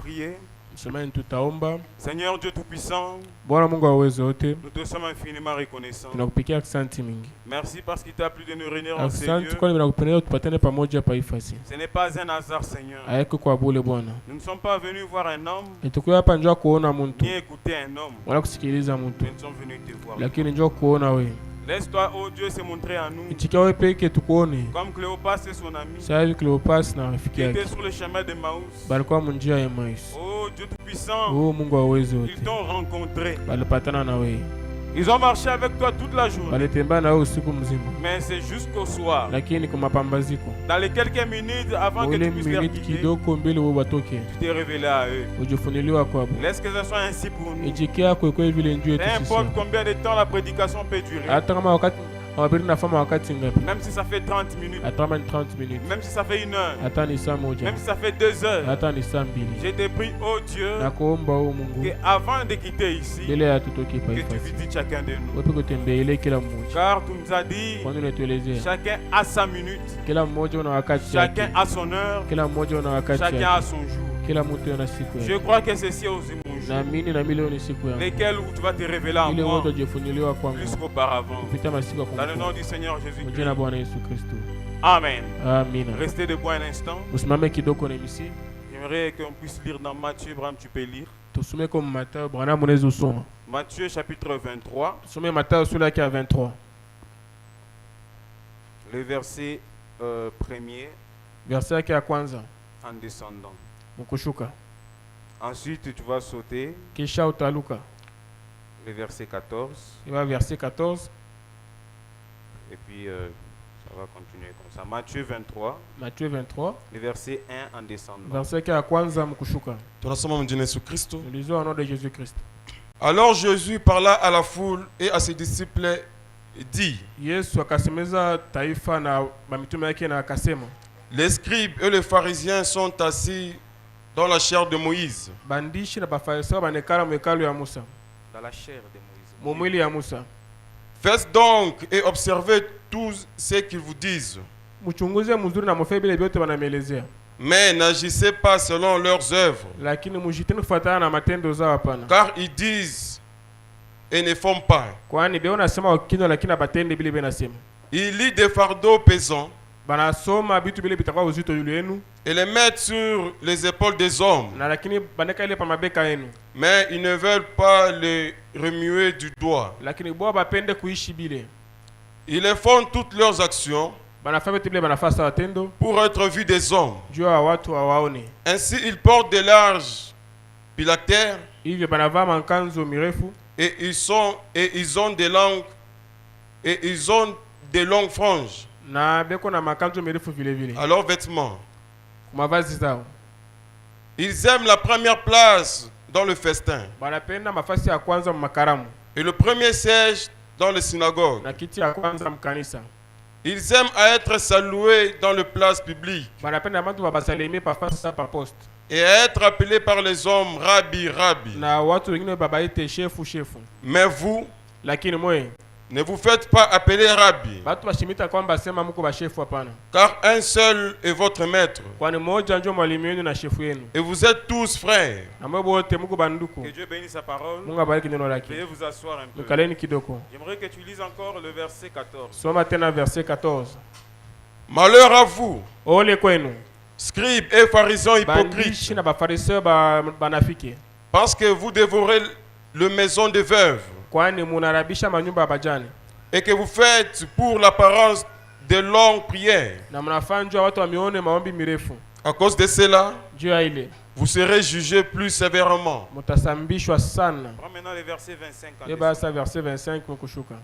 prier. Tutaomba. Seigneur Dieu Tout-Puissant, Bwana Mungu wa uwezo wote, nous te sommes infiniment reconnaissants. tunakupigia asante mingi. Merci parce qu'il t'a plu de nous réunir en ces lieux. Asante kwa nimekupendelea tupatane pamoja hapa ifasi. Ce n'est pas un hasard, Seigneur. Haiko kwa bure Bwana. Nous ne sommes pas venus voir un homme, Tukuja hapa njoo kuona mtu, ni écouter un homme. wala kusikiliza mtu, Nous sommes venus te voir. lakini njoo kuona wewe. Laisse-toi, oh Dieu, se montrer à nous. Itika wewe peke tukuone. Comme Cléopas et son ami, Sasa hivi Cleopas na rafiki qui étaient yake sur le chemin de Maús. balikuwa munjia ya Emmaus. Oh Dieu Tout-Puissant, Oh Mungu wa uwezo wote, ils t'ont rencontré. balipatana na wewe, Ils ont marché avec toi toute la journée. balitembea na wewe usiku mzima, Mais c'est jusqu'au soir, lakini kwa mapambaziko dans les quelques minutes avant que ule tu puisses les minute quitter, kidogo mbele wewe watoke, tu t'es révélé à eux. ujifuniliwa kwabo. Laisse que ce soit ainsi pour nous. Ijikia kwa kweli vile njoo Peu yetu sisi. importe combien de temps la prédication peut durer, Hata kama wakati wabiri nafama wakati ngapi, même si ça fait 30 minutes, hata kama ni 30 minutes, même si ça fait 1 heure, hata ni saa moja, même si ça fait 2 heures, hata ni saa mbili, je te prie, oh Dieu, na kuomba wewe Mungu que avant de quitter ici, mbele ya tutoke pa que tu ifasi, visites chacun de nous. wewe kutembelea kila mmoja, Car tu nous as dit, kwani unatuelezea chacun a sa minute, kila mmoja una wakati yake, chacun a son heure, kila mmoja una wakati chacun yake, a son jour. kila mtu ana siku Je yake. crois que ceci est aussi mon jour, Naamini na mimi leo ni siku yangu, lesquels où tu vas te révéler à ile moi wote wajifunuliwa kwangu plus qu'auparavant. kupita masiku ya Dans le nom kumbukumbu. du Seigneur Kwa Jésus-Christ. jina la Bwana Yesu Kristo, Amen. amina. Restez debout un instant. Usimame kidogo na misi, J'aimerais qu'on puisse lire dans Matthieu. Bram, tu peux lire. tusome kwa Mathayo. Bwana mwenezo usoma, Matthieu chapitre 23, tusome Mathayo sura yake ya 23, le verset premier verset yake ya kwanza en descendant. mkushuka, Ensuite, tu vas sauter kisha utaluka le verset 14 iwa verset 14, et puis ça va continuer comme ça. Matthieu 23, Matthieu 23 le verset 1 en descendant. verset yake ya kwanza mkushuka. Tunasoma mjini Yesu Kristo. Tulisoma au nom de Jésus Christ. Alors Jésus parla à la foule et à ses disciples et dit: Yesu akasemeza taifa na mamitume yake na akasema, Les scribes et les pharisiens sont assis dans la chair de Moïse. bandishi na bafarisayo banekala mwekalu ya Musa, Dans la chair de Moïse. mumwili ya Musa. Faites donc et observez tout ce qu'ils vous disent, Mchunguze mzuri na mufanye vile vyote wanamelezea, mais n'agissez pas selon leurs œuvres, lakini mujiteni kufuatana na matendo zao. Hapana, car ils disent et ne font pas. kwani beo nasema ukinywa lakini abatende bile benasema. Ils lient des fardeaux pesants Banasoma bitu bile bitakuwa uzito yule yenu, et les mettent sur les épaules des hommes, na lakini baneka ile pa mabeka yenu, mais ils ne veulent pas les remuer du doigt. lakini bo bapende kuishi bile. Ils les font toutes leurs actions Banafanya vitu bile banafasa watendo pour être vus des hommes. juu ya watu hawaone. Ainsi, ils portent de larges phylactères Hivyo banavaa mankanzo mirefu et ils ont des longues franges na beko na makanzo mirefu vile vile à leurs vêtements. kwa mavazi zao. Ils aiment la première place dans le festin Banapenda mafasi ya kwanza makaramu et le premier siège dans les synagogues. na kiti ya kwanza mkanisa. Ils aiment à être salués dans les places publiques Banapenda watu babasalimie pa fasi pa poste, et à être appelés par les hommes Rabbi, Rabbi. na watu wengine babaite shefu shefu. Mais vous, Lakini mwe ne vous faites pas appeler Rabbi, batu bashimita kwamba sema mko bashefu. Hapana, car un seul est votre maître kwani mmoja ndio mwalimu wenu na shefu yenu, et vous êtes tous frères. na mwe wote mko banduku. Que Dieu bénisse sa parole. Mungu abariki neno Veuillez lake. vous asseoir un peu. Mukaleni kidogo, J'aimerais que tu lises encore le verset 14. soma tena verset 14. Malheur à vous, Ole kwenu scribes et pharisiens bandishi hypocrites, na bafarisayo banafiki, parce que vous dévorez le maison des veuves kwani munarabisha manyumba ya bajane et que vous faites pour l'apparence de longues prières. na mnafanya juu ya watu wamione maombi mirefu. À cause de cela, Juu ya ile vous serez jugés plus sévèrement. mutasambishwa sana. Prends maintenant le verset 25 en Ye basa verset 25 mkushuka.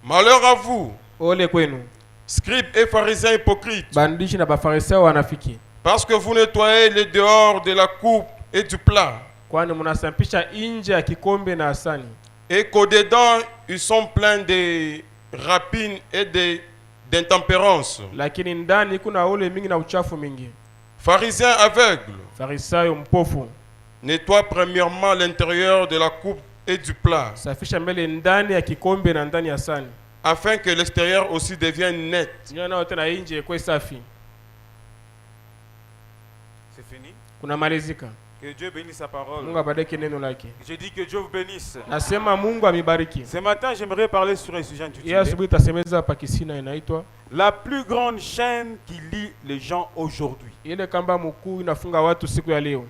Malheur à vous, Ole kwenu scribes et pharisiens hypocrites, bandishi na bafarisayo wanafiki, parce que vous nettoyez les dehors de la coupe et du plat, kwani munasampisha nje ya kikombe na asani, et qu'au-dedans, ils sont pleins de rapines et d'intempérance. lakini ndani kuna ule mingi na uchafu mingi. Pharisiens aveugles, Farisayo mpofu, nettoie premièrement l'intérieur de la coupe et du plat, safisha mbele ndani ya kikombe na ndani ya sani, afin que l'extérieur aussi devienne net. nyo nao tena nje kwa safi. C'est fini. kunamalizika. Que Dieu bénisse sa parole. Mungu abariki neno lake. Je dis que Dieu vous bénisse. Nasema Mungu amibariki. Ce matin, j'aimerais parler sur un sujet Yeye intitulé asubuhi tasemeza pakisina inaitwa la plus grande chaîne qui lie les gens aujourd'hui. ile kamba mkuu inafunga watu siku ya leo.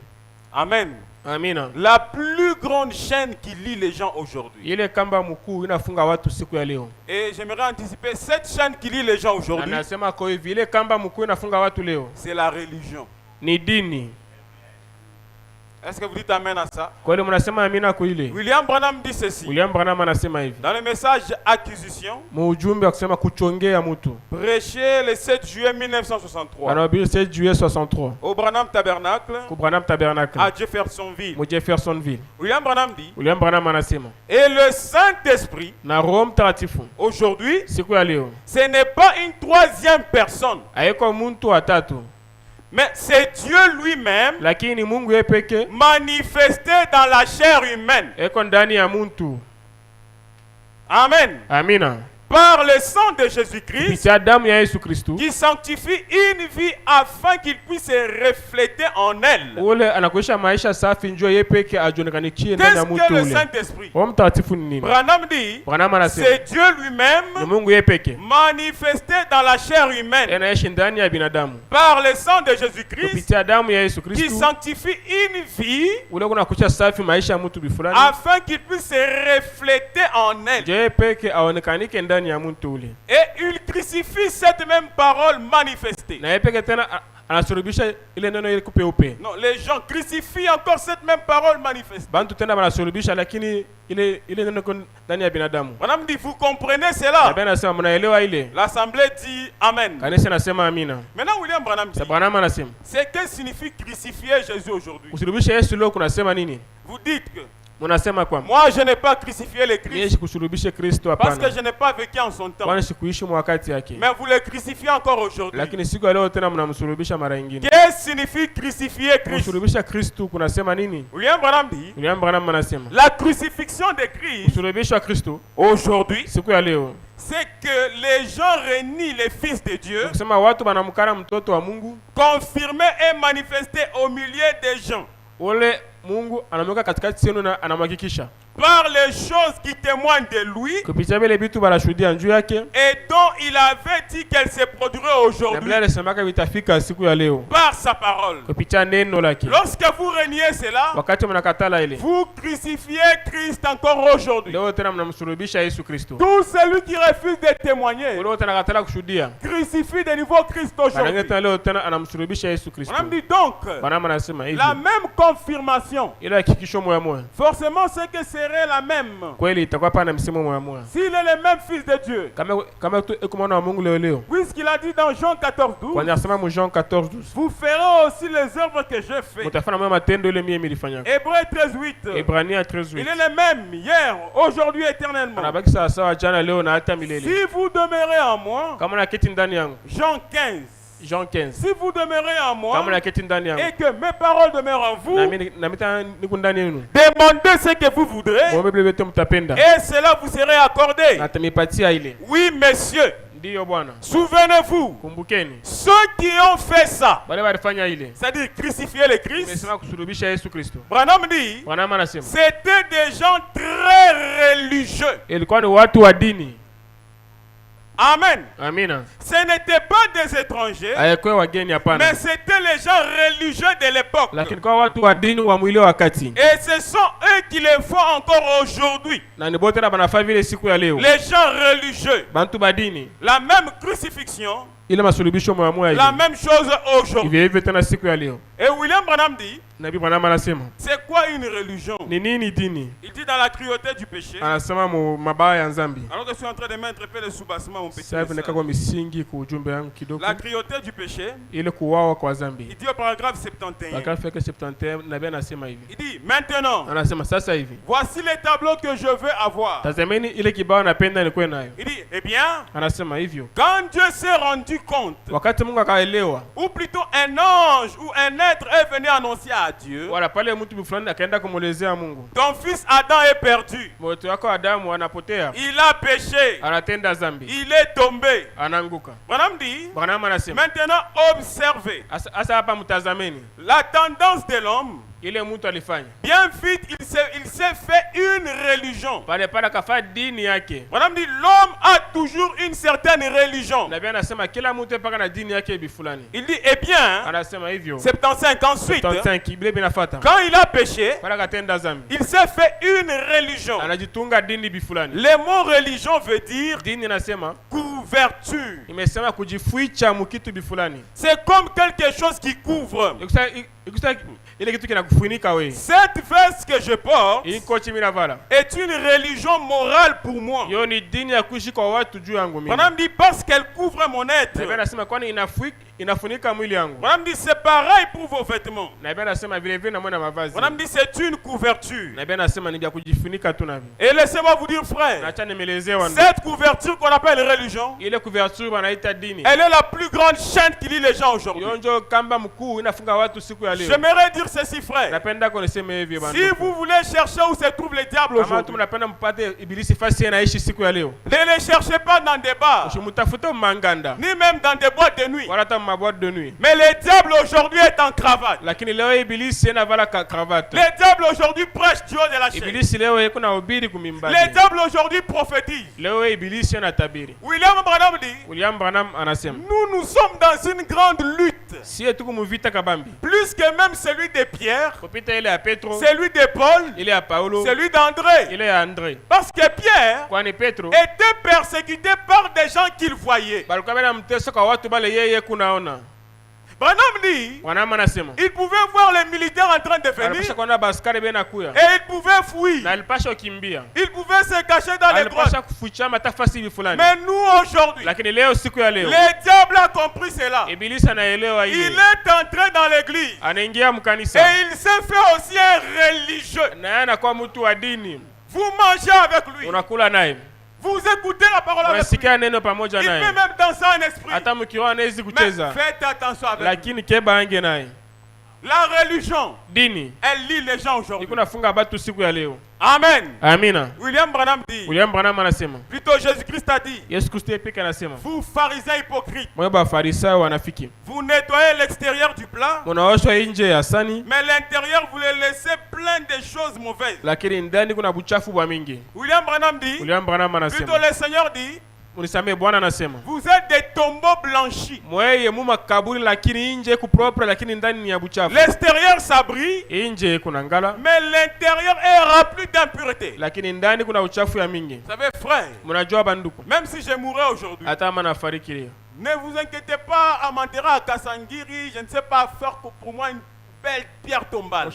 Amen. Amina. La plus grande chaîne qui lie les gens aujourd'hui. Ile kamba mkuu inafunga watu siku ya leo. Et j'aimerais anticiper cette chaîne qui lie les gens aujourd'hui. Anasema kwa hivi ile kamba mkuu inafunga watu leo C'est la religion. ni dini. Est-ce que vous dites amen à ça? Kwa hiyo mnasema amina kwa ile. William Branham dit ceci. William Branham anasema hivi. Dans le message Acquisition, Muujumbe wa kusema kuchongea mtu. prêché le 7 juillet 1963 Anahubiri 7 juillet 63 au Branham Tabernacle ku Branham Tabernacle à Jeffersonville. mu Jeffersonville. William Branham dit, William Branham anasema et le Saint-Esprit, na Roho Mtakatifu aujourd'hui, siku ya leo ce n'est pas une troisième personne, haiko mtu wa tatu, mais c'est Dieu lui-même lakini ni Mungu yeye peke manifesté dans la chair humaine. eko ndani ya mtu. Amen. Amina. Par le sang de Jésus-Christ, Kupitia damu ya Yesu Kristu qui sanctifie une vie afin qu'il puisse se refléter en elle. ule anakuisha maisha safi, njoo yeye peke ajonekanikie ndani ya Qu'est-ce mtu que le ule. Saint-Esprit? Roho Mtakatifu ni nini? Branham dit, Branham anasema c'est Dieu ni lui-même Mungu yeye peke manifesté dans la chair humaine. anaishi ndani ya binadamu Par le sang de Jésus-Christ, kupitia damu ya Yesu qui Kristu sanctifie une vie ule kunakuisha safi maisha ya mtu bifulani, afin qu'il puisse se refléter en elle. njoo yeye peke aonekanike ndani ya mtu ule, Et il crucifie cette même parole manifestée. na yeye peke tena anasurubisha ile neno ile kupeupe. Non, les gens crucifient encore cette même parole manifestée. Bantu tena wanasurubisha, lakini ile neno iko ndani ya binadamu. Madame dit, vous comprenez Na cela? Biblia inasema mnaelewa ile. L'Assemblée dit Amen. Kanisa nasema amina. Maintenant, William Branham dit, Sasa Branham anasema c'est que signifie crucifier Jésus aujourd'hui? kusurubisha Yesu leo kunasema nini? Vous dites que Unasema kwamba moi, je n'ai pas crucifié le mimi Christ sikusurubishe Kristo, parce que hapana. je n'ai pas vécu en son temps. Kwani sikuishi mwa wakati yake. Mais vous le crucifiez encore aujourd'hui. Lakini siku ya leo tena mnamsurubisha mara nyingine. Qu'est-ce que signifie crucifier Christ? Kusurubisha Kristo kunasema nini? William Branham dit, William Branham anasema la crucifixion de Christ kusurubisha Kristo aujourd'hui, siku ya leo c'est que les gens renient le Fils de Dieu, kusema watu banamkana mtoto wa Mungu, confirmé et manifesté au milieu des gens, ule Mungu anamweka katikati yenu na anamhakikisha par les choses qui témoignent de lui kupitia vile vitu banashuhudia juu yake, et dont il avait dit qu'elle se produirait na aujourd'hui Biblia inasemaka vitafika siku ya leo par sa parole. kupitia neno lake. Lorsque vous reniez cela, Wakati mnakatala ile, vous crucifiez Christ encore aujourd'hui. leo tena mnamsulubisha Yesu Kristo. Tout celui qui refuse de témoigner Leo tena katala kushuhudia, crucifie de nouveau Christ banange aujourd'hui. tena leo tena anamsulubisha Yesu Kristo. On a dit donc, Bwana anasema hivi, la même confirmation, ile hakikisho moya moya forcément c'est que serait la même. kweli itakuwa pana msemo moya moya, S'il est le même Fils de Dieu, kama tu eko mwana wa Mungu leo, puisqu'il a dit dans Jean 14, 12, kwani anasema mu Jean 14:12 vous ferez aussi les œuvres que j'ai fait. mtafanya mema matendo ile mimi nilifanya. Hébreux 13, 8. Ibrania Il 13:8 est le même hier, aujourd'hui, éternellement. anabaki sawa sawa jana leo na hata milele. Si vous demeurez en moi, Kama naketi ndani yangu, Jean 15. Jean 15, Si vous demeurez en moi kama naketi ndani yangu et que mes paroles demeurent en vous, na mita niko ndani yenu, demandez ce que vous voudrez mwombe vile vyote mtapenda et cela vous serait accordé. na atamipatia ile. Oui, messieurs, Ndiyo Bwana, souvenez-vous, kumbukeni ceux qui ont fait ça, wale walifanya ile, c'est-à-dire crucifier le Christ, nimesema kusulubisha Yesu Kristo. Branham dit, Bwana anasema c'était des gens très religieux. ilikuwa ni watu wa dini. Amen. Amina. Ce n'étaient pas des étrangers, Hayakuwa wageni, hapana, mais c'était les gens religieux de l'époque. lakini kwa watu wa dini wa mwili wakati, Et ce sont eux qui le font encore aujourd'hui. na ni bote na banafanya vile siku ya leo. Les gens religieux. Bantu ba dini La même crucifixion, ile masulubisho moya moya la ile même chose aujourd'hui. hivyo hivyo tena siku ya leo. Et William Branham dit, Nabii Bwana anasema c'est quoi une religion? ni nini dini? Il dit dans la cruauté du péché. Anasema mu mabaya ya nzambi. Alors que je suis en train de mettre un peu de soubassement mon petit Sasa hivi message. kwa misingi kwa ujumbe wangu kidogo, La cruauté du péché, ile kuwawa kwa il dhambi. dit au paragraphe 71. Paragrafu yake 71 nabii anasema hivi, Il dit, maintenant, anasema sasa hivi, voici les tableaux que je veux avoir. tazameni ile kibao napenda nikuwe nayo. Il dit, eh bien, Anasema hivyo, quand Dieu s'est rendu rendu compte, wakati Mungu akaelewa, ou plutôt un ange ou un être est venu annoncer à Dieu, wala pale mtu fulani akaenda kumwelezea Mungu, ton fils Adam est perdu, mtoto wako Adamu anapotea, il a péché, anatenda zambi, il est tombé. anaanguka. Branham dit, Branham anasema, maintenant observez asa hapa mtazameni la tendance de l'homme. ile mtu alifanya Bien vite, il s'est fait une religion. pale pale, akafanya dini yake. Madame dit, l'homme a toujours une certaine religion. Nabii anasema kila mtu mpaka na dini yake bifulani. Il dit, eh bien, Anasema hivyo 75 ensuite, 75 Biblia inafuata, quand il a péché, pale akatenda zambi, il s'est fait une religion. anajitunga dini bifulani. Le mot religion veut dire Dini inasema couverture. imesema kujificha mukitu bifulani. C'est comme quelque chose qui couvre. Ikusa ile kitu kinakufunika wewe. Cette veste que je porte Hii kochi mimi navala est une religion morale pour moi. hiyo ni dini ya kuishi kwa watu juu yangu mimi. Madame dit, parce qu'elle couvre mon être. Nabii anasema kwani inafunika mwili yangu. Madame dit, c'est pareil pour vos vêtements. Nabii anasema vile vile na mwana mavazi. Madame dit, c'est une couverture. Nabii anasema ni vya kujifunika tu navyo. Et laissez-moi vous dire, frère, Acha nimeelezewa ndio. cette couverture qu'on appelle religion, Ile couverture wanaita dini. elle est la plus grande chaîne qui lie les gens aujourd'hui. Hiyo ndio kamba mkuu inafunga watu siku ya leo. J'aimerais dire ceci, frère. Napenda kunisema hivi bwana. Si vous voulez chercher où se trouve le diable kama tu aujourd'hui, mnapenda mpate ibilisi fasi anaishi siku ya leo, ne les cherchez pas dans des bars, usimtafute manganda ni même dans des boîtes de nuit. wala hata maboîte de nuit. Mais le diable aujourd'hui est en cravate. Lakini leo ibilisi anavala cravate. Le diable aujourd'hui prêche du haut de la chaîne. Ibilisi leo yeko na ubiri kumimbali. Le diable aujourd'hui prophétise. Leo ibilisi anatabiri. William Branham dit, William Branham anasema, nous sommes dans une grande lutte. si tuko muvita kabambi. Plus que même celui de Pierre, Kupita ile ya Petro, celui de Paul, ile ya Paulo, celui d'André. ile ya Andre. Parce que Pierre Kwani Petro était persécuté par des gens qu'il voyait. balikuwa bana mteso kwa watu bale yeye kunaona. Branham dit, Branham anasema, il pouvait voir les militaires en train de venir alipasha kuona baskari bena kuya. et il pouvait fuir. Na alipasha kukimbia. Il pouvait se cacher dans les grottes. Alipasha kuficha matafasi hivi fulani. Mais nous aujourd'hui, Lakini leo siku ya leo le diable a compris cela. ibilisi anaelewa Il ile. est entré dans l'église Anaingia mkanisa. et il s'est fait aussi un religieux. Na yeye anakuwa mtu wa dini. Vous mangez avec lui. Unakula naye. Vous écoutez la parole avec lui. Unasikia neno pamoja Il peut naye. même danser en esprit. Hata mkiwa anawezi Mais kucheza. faites attention avec lui. Lakini keba ange naye. La religion, Dini elle lie les gens aujourd'hui. iko nafunga batu siku ya leo. Amen. Amina. William Branham dit, William Branham anasema, plutôt Jésus-Christ a dit, Yesu Kristo peke anasema, vous pharisiens hypocrites, mwe bafarisayo wanafiki. vous nettoyez l'extérieur du plat, Munaoshwa nje ya sani, mais l'intérieur vous le laissez plein de choses mauvaises. lakini ndani kuna buchafu bwa mingi. William Branham dit, William Branham plutôt anasema, le Seigneur dit, unisamee Bwana anasema, vous êtes des tombeaux blanchis. mweye mu makaburi lakini nje ku propre lakini ndani ni ya buchafu. L'extérieur s'abrite, Nje kuna ngala mais l'intérieur est rempli d'impureté. lakini ndani kuna uchafu ya mingi. Vous savez, frère, Mnajua banduku, même si je mourrais aujourd'hui, hata ama nafariki leo, ne vous inquiétez pas à m'enterrer à Kassangiri, je ne sais pas faire pour moi une belle pierre tombale.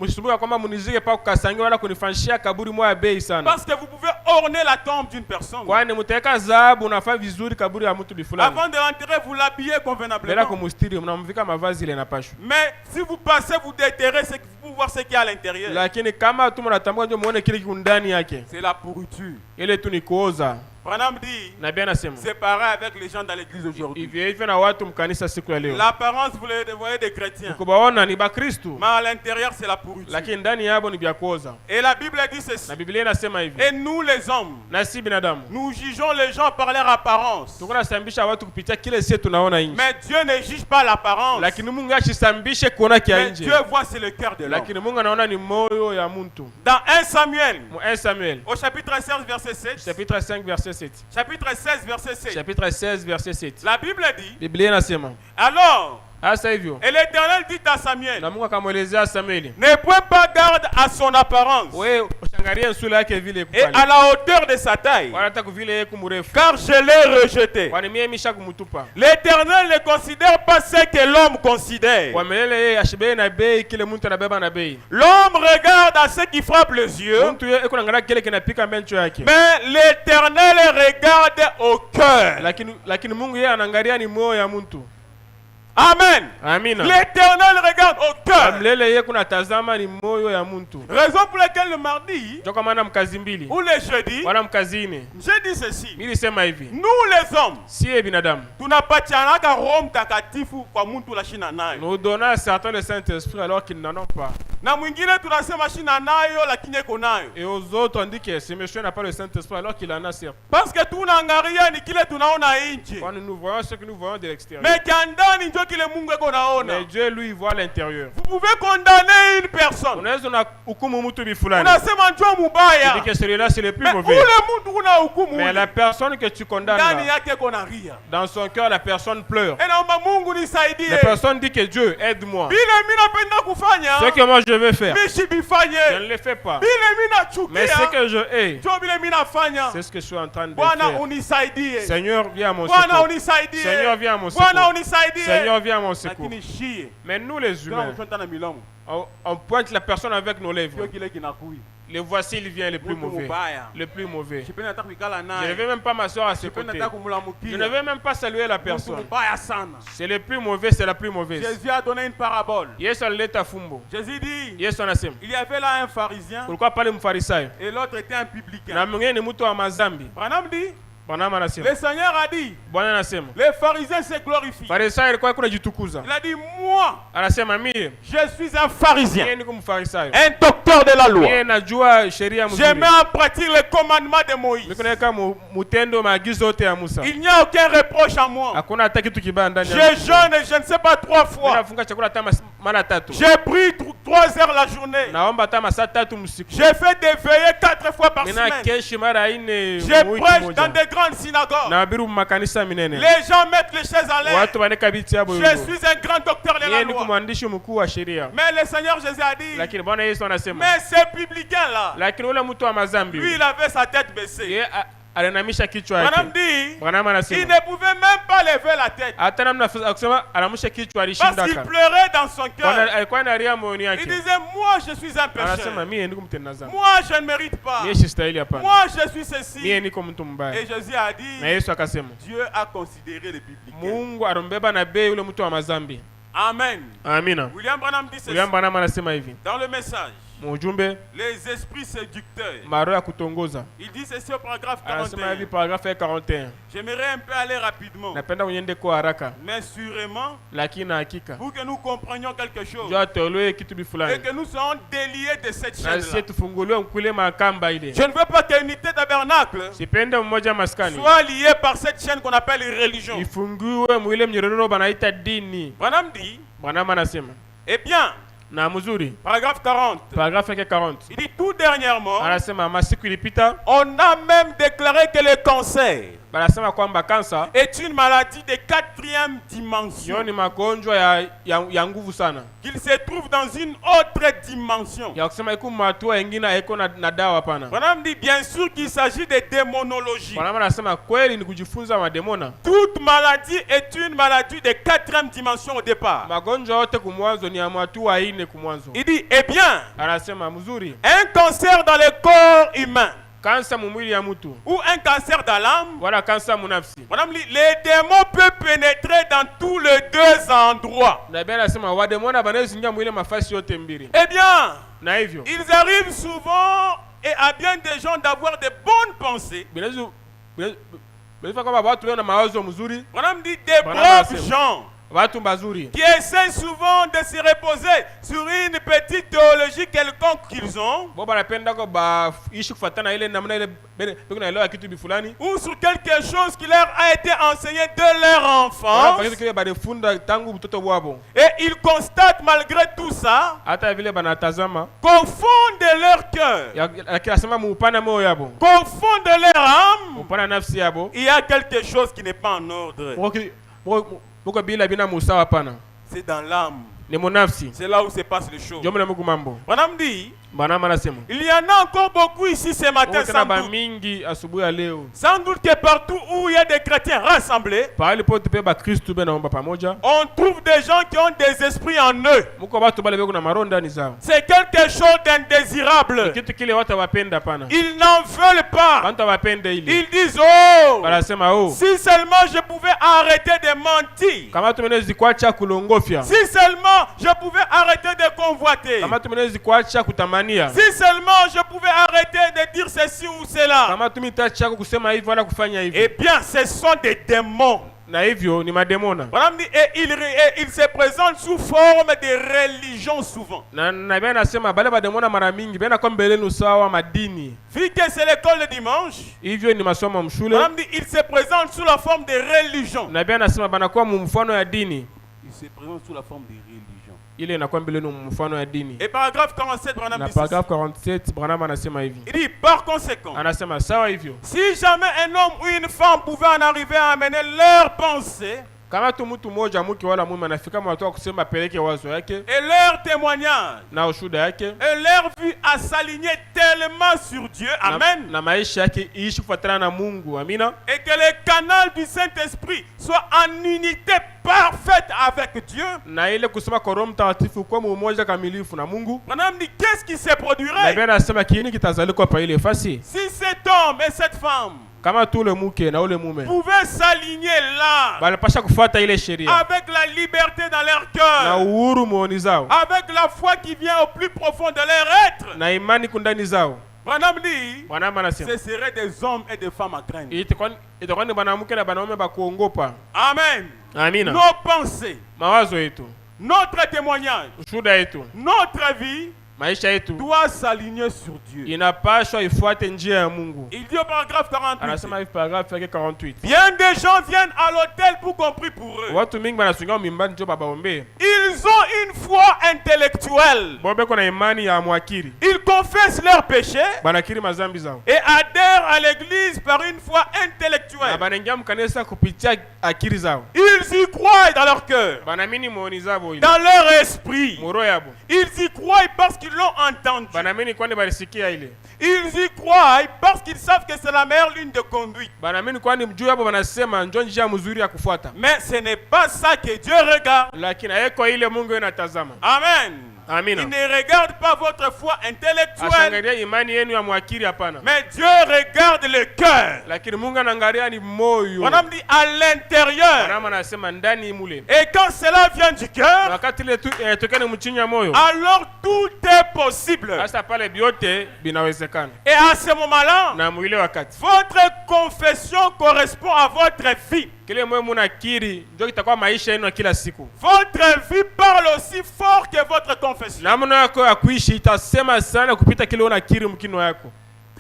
msisumbuka kwamba munizike pa kukasangia wala kunifanyishia kaburi moja bei sana. Parce que vous pouvez orner la tombe d'une personne. Kwani mtaweka dhahabu unafanya vizuri kaburi ya mtu fulani. Avant de l'enterrer, vous l'habillez Bila convenablement. kumstiri mnamvika mavazi ile inapashwa. Mais si vous passez, vous déterrez, c'est que vous pouvez voir ce qu'il y a à l'intérieur. Lakini kama tu mnatambua ndio muone kile kiko ndani yake. C'est la pourriture. Ile tu ni kuoza. Branham dit, Nabii anasema, c'est pareil avec les gens dans l'église aujourd'hui. hivyo hivyo na watu mkanisa siku ya leo. L'apparence, vous les voyez des chrétiens. Kubaona ni Bakristo, Mais à l'intérieur, c'est la pourriture. lakini ndani yabo ni vya kuoza. Et la Bible dit ceci. Na Biblia inasema hivi, Et nous, les hommes, na si binadamu nous jugeons les gens par leur apparence. tuko nasambisha watu kupitia kile sisi tunaona nje. Mais Dieu ne juge pas l'apparence. Lakini Mungu ashisambishe kuona kia Mais nje. Dieu voit c'est le cœur de l'homme. Lakini Mungu anaona ni moyo ya mtu. Dans 1 Samuel, Mu 1 Samuel au chapitre 16, verset 7, chapitre 5 verset 7. chapitre 16, verset 7, Chapitre 16 verset 7. la Bible dit, Biblia inasema, alors, hasa hivyo et l'Éternel dit à Samuel, na Mungu akamwelezea Samueli, ne point pas garde à son apparence wewe ushangalie sura yake vile et kupale. à la hauteur de sa taille, Wala hata kuvile yeye kumrefu. car je l'ai rejeté. Kwani mimi misha kumutupa. L'Éternel ne considère pas ce que l'homme considère. Kwa melele yeye ashibei na bei kile mtu anabeba na bei. L'homme regarde à ce qui frappe les yeux, Mtu yeye eko naangalia kile kinapika mbencho yake. mais l'Éternel regarde au cœur. Lakini Mungu yeye anaangalia ni moyo ya mtu. Amen. Amina. L'Éternel regarde au cœur. lele ye kuna tazama ni moyo ya muntu. Raison pour laquelle le mardi Joka maana mkazi mbili. ou le jeudi, Wala mkazi ine. j'ai dit ceci. Mimi sema hivi. Nous les hommes, Si binadamu. tunapatianaka Roho Mtakatifu kwa muntu la shina nayo. Nous donnons à certains le Saint-Esprit alors qu'ils n'en ont pas. Na mwingine tunasema shina nayo lakini eko nayo. Et aux autres on dit que ce monsieur n'a pas le Saint-Esprit alors qu'il en a certes. Parce que tunaangalia ni kile tunaona nje. Quand nous voyons ce que nous voyons de l'extérieur. Mais kiandani ndio kile Mungu eko naona. Mais Dieu lui voit l'intérieur. Vous pouvez condamner une personne. Unaweza na hukumu mtu bifulani. Unasema njoo Tu mubaya. dis que celui-là c'est le plus Mais mauvais. ule mtu una hukumu. Mais la personne que tu condamnes Ndani là, yake eko na ria. dans son cœur la personne pleure. Et naomba Mungu nisaidie. La personne dit que Dieu aide-moi. Vile mimi napenda kufanya. Ce que moi je vais faire, Mimi je ne sibifanye. le fais pas. Vile mimi Mais ce nachukia. que je hais, Njoo vile mimi nafanya. c'est ce que je suis en train de Bwana faire. unisaidie. Seigneur, viens à mon Bwana secours. unisaidie. Seigneur, viens à mon Bwana secours. unisaidie. Seigneur, viens à mon secours. Lakini shie. Mais nous les humains, Tunamchonta na milomo. on pointe la personne avec nos lèvres. Sio kile kinakui. Le voici, il vient le plus Mtu mauvais. mubaya. Le plus mauvais. Sipendi hata kuikala Je naye. ne vais même pas m'asseoir à ses Sipendi côtés. hata Je ne kumlamukia. vais même pas saluer la Mtu personne. mubaya sana. C'est le plus mauvais, c'est la plus mauvaise. Jésus a donné une parabole. Yesu alileta fumbo. Jésus dit, Yesu anasema, il y avait là un pharisien kulikuwa pale mfarisayo et l'autre était un na publicain. mwingine ni mtu wa mazambi. Branham dit, Bwana anasema, le Seigneur a dit, Bwana anasema, les pharisiens se glorifient. farisayo alikuwa kuna jitukuza. Il a dit, moi, Anasema mie je suis un pharisien, mie niko mfarisayo. un docteur de la loi. Mie najua sheria Je mzuri. mets en pratique les commandements de Moïse. Miko naweka mutendo maagizo yote ya Musa. Il n'y a aucun reproche à moi. Hakuna hata kitu kibaya ndani Je yangu. jeûne, je ne sais pas 3 Mimi fois. nafunga chakula hata mara tatu. J'ai pris 3 heures la journée. Naomba hata masaa tatu msiku. J'ai fait des veillées 4 fois par Mina semaine. keshi mara ine Je wiki prêche moja. dans des grandes synagogues. Na wabiru makanisa minene. Les gens mettent les chaises à l'air. Watu waneka biti yabo Je yuko. suis un grand docteur de la Yeye ni loi. mwandishi mkuu wa sheria. Mais le Seigneur Jésus a dit, Lakini Bwana Yesu anasema, mais ce publicain-là, lakini ule mtu wa mazambi lui, il avait sa tête baissée. yeye alinamisha kichwa Madame yake. dit, Bwana il anasema, ne pouvait même pas lever la tête. hata namna kusema anamusha kichwa Parce qu'il alishindaka. pleurait dans son Bwana cœur. alikuwa analia moyoni Il yake. disait, moi, je suis un Anasema pécheur. mimi niko mtenda dhambi. Moi, je ne mérite pas. Mimi sistahili hapana. Moi, je suis Mimi ceci. niko mtu mbaya. Et Jésus a dit, Na Yesu akasema, Dieu a considéré les publicains. Mungu arombeba na bei ule mtu wa mazambi. Amen. Amina. William Branham dit ceci William Branham anasema hivi. dans le message. Mujumbe Les esprits séducteurs. maro ya kutongoza. Il dit ceci au paragraphe Anasema hivi 41. paragrafu 41. J'aimerais un peu aller rapidement. Napenda unyende kwa haraka. Mais sûrement, Lakini na hakika. pour que nous comprenions quelque chose Jua toloe kitu et bifulani. que nous soyons déliés de cette Na sisi chaîne-là. tufunguliwe mkule makamba ile. Je ne veux pas que l'unité tabernacle Sipende mmoja maskani. soit liée par cette chaîne qu'on appelle religion. Ifungiwe mwile mnyororo banaita dini. Branham dit, Bwana anasema. eh bien, Na mzuri. paragraphe 40, Paragrafu yake 40. il dit tout dernièrement, Anasema masiku ilipita on a même déclaré que le cancer banasema kwamba kansa est une maladie de 4e dimension, hiyo ni magonjwa ya nguvu sana. qu'il se trouve dans une autre dimension. Ya kusema iko matua ingine haiko na dawa hapana. Branham dit bien sûr qu'il s'agit de démonologie. Bwana anasema kweli ni kujifunza mademona. Toute maladie est une maladie de 4e dimension au départ. Magonjwa yote kumwanzo ni ya matua ine kumwanzo. Il dit, eh bien, Anasema mzuri. un cancer dans le corps humain Kansa mumwili ya mtu ou un cancer dans l'âme, wala kansa munafsi. Madame, les démons peuvent pénétrer dans tous les 2 endroits. Na Biblia inasema wademona banaweza mwile mafasi yote mbili. Eh bien, Na hivyo ils arrivent souvent et à bien des gens d'avoir de bonnes pensées. Bila kwamba watu leo na mawazo mzuri, Madame dit des Madame braves Hassim. gens watu mazuri qui essaient souvent de se reposer sur une petite théologie quelconque qu'ils ont bo banapenda ko baishi kufuatana ile namna ile beko naelewa kitu bifulani ou sur quelque chose qui leur a été enseigné de leur enfance. kitu kile badefunda tangu mtoto wabo. Et ils constatent malgré tout ça Hata vile banatazama qu'au fond de leur cœur, akisema muupana moyo yabo, qu'au fond de leur âme, upana nafsi yabo, il y a quelque chose qui n'est pas en ordre. muko bila bina musawa pana. C'est dans l'âme. Ni monafsi. C'est là où se passent les choses. Jomle Mungu mambo. Madame dit, Banama anasema. il y en a encore beaucoup ici ce matin Tena sans ba doute. mingi asubuhi ya leo. Sans doute que partout où il y a des chrétiens rassemblés, Pahali pote pe ba Kristo be naomba pamoja. on trouve des gens qui ont des esprits en eux. Muko watu bale beko na maronda ni zao. C'est quelque chose d'indésirable. Kitu kile watu wapenda pana. Ils n'en veulent pas. Watu wapenda ile. Ils disent, oh, Banasema oh. si seulement je pouvais arrêter de mentir. Kama tumenezi kwacha kulongofya. Si seulement je pouvais arrêter de convoiter. kama tu mnaweza kuacha kutamania, Si seulement je pouvais arrêter de dire ceci ou cela. kama tu mitacha kusema hivi wala kufanya Eh hivi, bien, ce sont des démons. na hivyo ni mademona. Madame dit, et il se présente sous forme de religion souvent. Na bia nasema bale bademona mara mingi bena kwa mbelenu sawa madini. Vu que c'est l'école le dimanche, Hivyo ni masomo mshule. Madame dit, il se présente sous la forme de religion. Na bia nasema banakuwa mfano ya dini. Il se présente sous la forme de religion. Ile inakuwa mbelenu mfano ya dini. Et paragraphe 47, Branham Na dit paragraphe 47 Branham anasema hivi. il dit, par conséquent, Anasema sawa hivyo. si jamais un homme ou une femme pouvait en arriver à amener leurs pensées Kama tu mtu mmoja mke wala mume anafika mwatoa kusema peleke wazo yake et leurs témoignages na ushuda yake et leur vue à s'aligner tellement sur Dieu, amen, na maisha yake iishi kufuatana na Mungu. Amina. et que le canal du Saint-Esprit soit en unité parfaite avec Dieu, Na ile kusema kwa Roho Mtakatifu kwa umoja kamilifu na Mungu. Branham dit, qu'est-ce qui se Na produirait Biblia inasema kiini kitazalika pa ile fasi. si cet homme et cette femme Kama tu ule mke na ule mume pouvaient s'aligner là, balipasha kufuata ile sheria avec la liberté dans leur na cœur, uhuru mooni zao avec la foi qui vient au plus profond de leur être. na imani kundani zao. Branham dit, Bwana anasema ce seraient des hommes et des femmes à craindre. itakuwa ni bwanamke na bwanaume ba kuongopa. Amen. Amina. Nos pensées, Mawazo yetu, notre témoignage, ushuda yetu, notre vie maisha yetu doit s'aligner sur Dieu. inapashwa ifuate njia ya Mungu. Il dit au paragraphe 48, Anasema hivi paragraphe yake 48. bien des gens viennent à l'autel pour compris pour eux. Watu mingi banasunga mimbani njo babaombe. Ils ont une foi intellectuelle. Bobe kuna imani ya mwakiri. Ils confessent leurs péchés Banakiri mazambi zao. et adhèrent à l'église par une foi Na intellectuelle. banaingia mkanisa kupitia akili zao. Ils y croient dans leur cœur, Banamini muoni zabo ile. dans leur esprit. Moro yabo. Ils y croient parce qu'ils l'ont entendu. Banamini kwani balisikia ile. Ils y croient parce qu'ils savent que c'est la meilleure ligne de conduite. Banamini kwani mjuu yabo banasema njo njia mzuri ya kufuata. Mais ce n'est pas ça que Dieu regarde. Lakini haiko ile Mungu anatazama. Amen. Amina. Il ne regarde pas votre foi intellectuelle, Ashangalia imani yenu ya mwakiri hapana. mais Dieu regarde le cœur. Lakini Mungu anaangalia ni moyo. On a dit à l'intérieur. Bwana anasema ndani mule. Et quand cela vient du cœur, Wakati ile tu tokene mchinyi ya moyo. alors tout est possible. Sasa pale biote binawezekana. Et à ce moment-là, Na mwile wakati. votre confession correspond à votre vie. Kile moyo munakiri ndio kitakuwa maisha yenu ya kila siku. Votre vie parle aussi fort que votre confession. Namna yako ya kuishi itasema sana kupita kile unakiri mkino yako.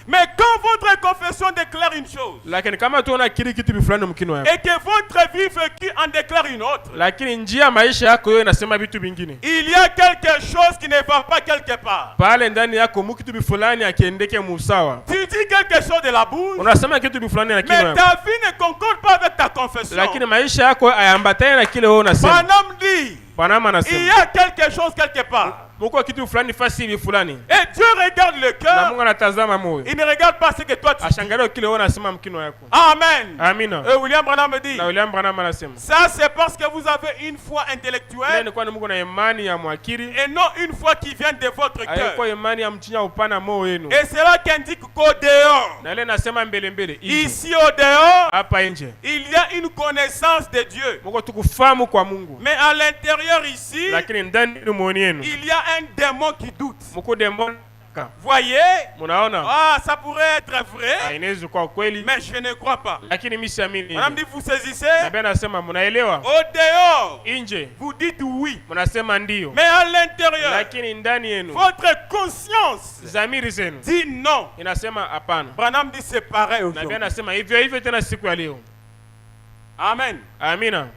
Mais quand votre confession déclare une chose Lakini kama tu unakiri kitu fulani mkino yako. et que votre vie vécue en déclare une autre, Lakini njia maisha yako yote inasema vitu vingine. il y a quelque chose qui ne va pas quelque part. Pale ndani yako mkitu fulani akiendeke musawa. Tu dis quelque chose de la bouche, Unasema kitu fulani na kino mais yako. ta vie ne concorde pas avec ta confession. Lakini maisha yako hayambatani na kile wewe unasema. Branham dit, Bwana il y anasema a quelque chose quelque part. mko kitu fulani fasi hivi fulani. Et Dieu regarde le Na cœur, Mungu anatazama moyo. il ne regarde pas ce que toi tu dis. Ashangalia kile wewe unasema mkino yako. Amen. Amina. William Branham me dit, Na William Branham anasema ça c'est parce que vous avez une foi ile intellectuelle ni kwani Mungu na imani ya mwakiri. et non une foi qui vient de votre Haiko cœur. imani ya mchinya upana moyo wenu. Et c'est là qu'indique qu'au dehors, Na ile nasema mbele mbele. ici au dehors, Hapa nje. il y a une connaissance de Dieu. Mungu tukufahamu kwa Mungu. Mais à l'intérieur ici, Lakini ndani ni muoni yenu. il y a un démon qui doute. Mko demon. Voyez? Munaona? Ah, ça pourrait être vrai, Inaweza kwa kweli. mais je ne crois pas. Lakini mimi siamini. Madame dit, vous saisissez? Na Biblia nasema mnaelewa? Au dehors, Nje vous dites oui. mnasema ndio. Mais à l'intérieur, Lakini ndani yenu votre conscience dhamiri zenu dit non. inasema hapana. Branham dit c'est pareil Na aujourd'hui. Biblia nasema hivyo hivyo tena siku ya leo. Amen. Amina.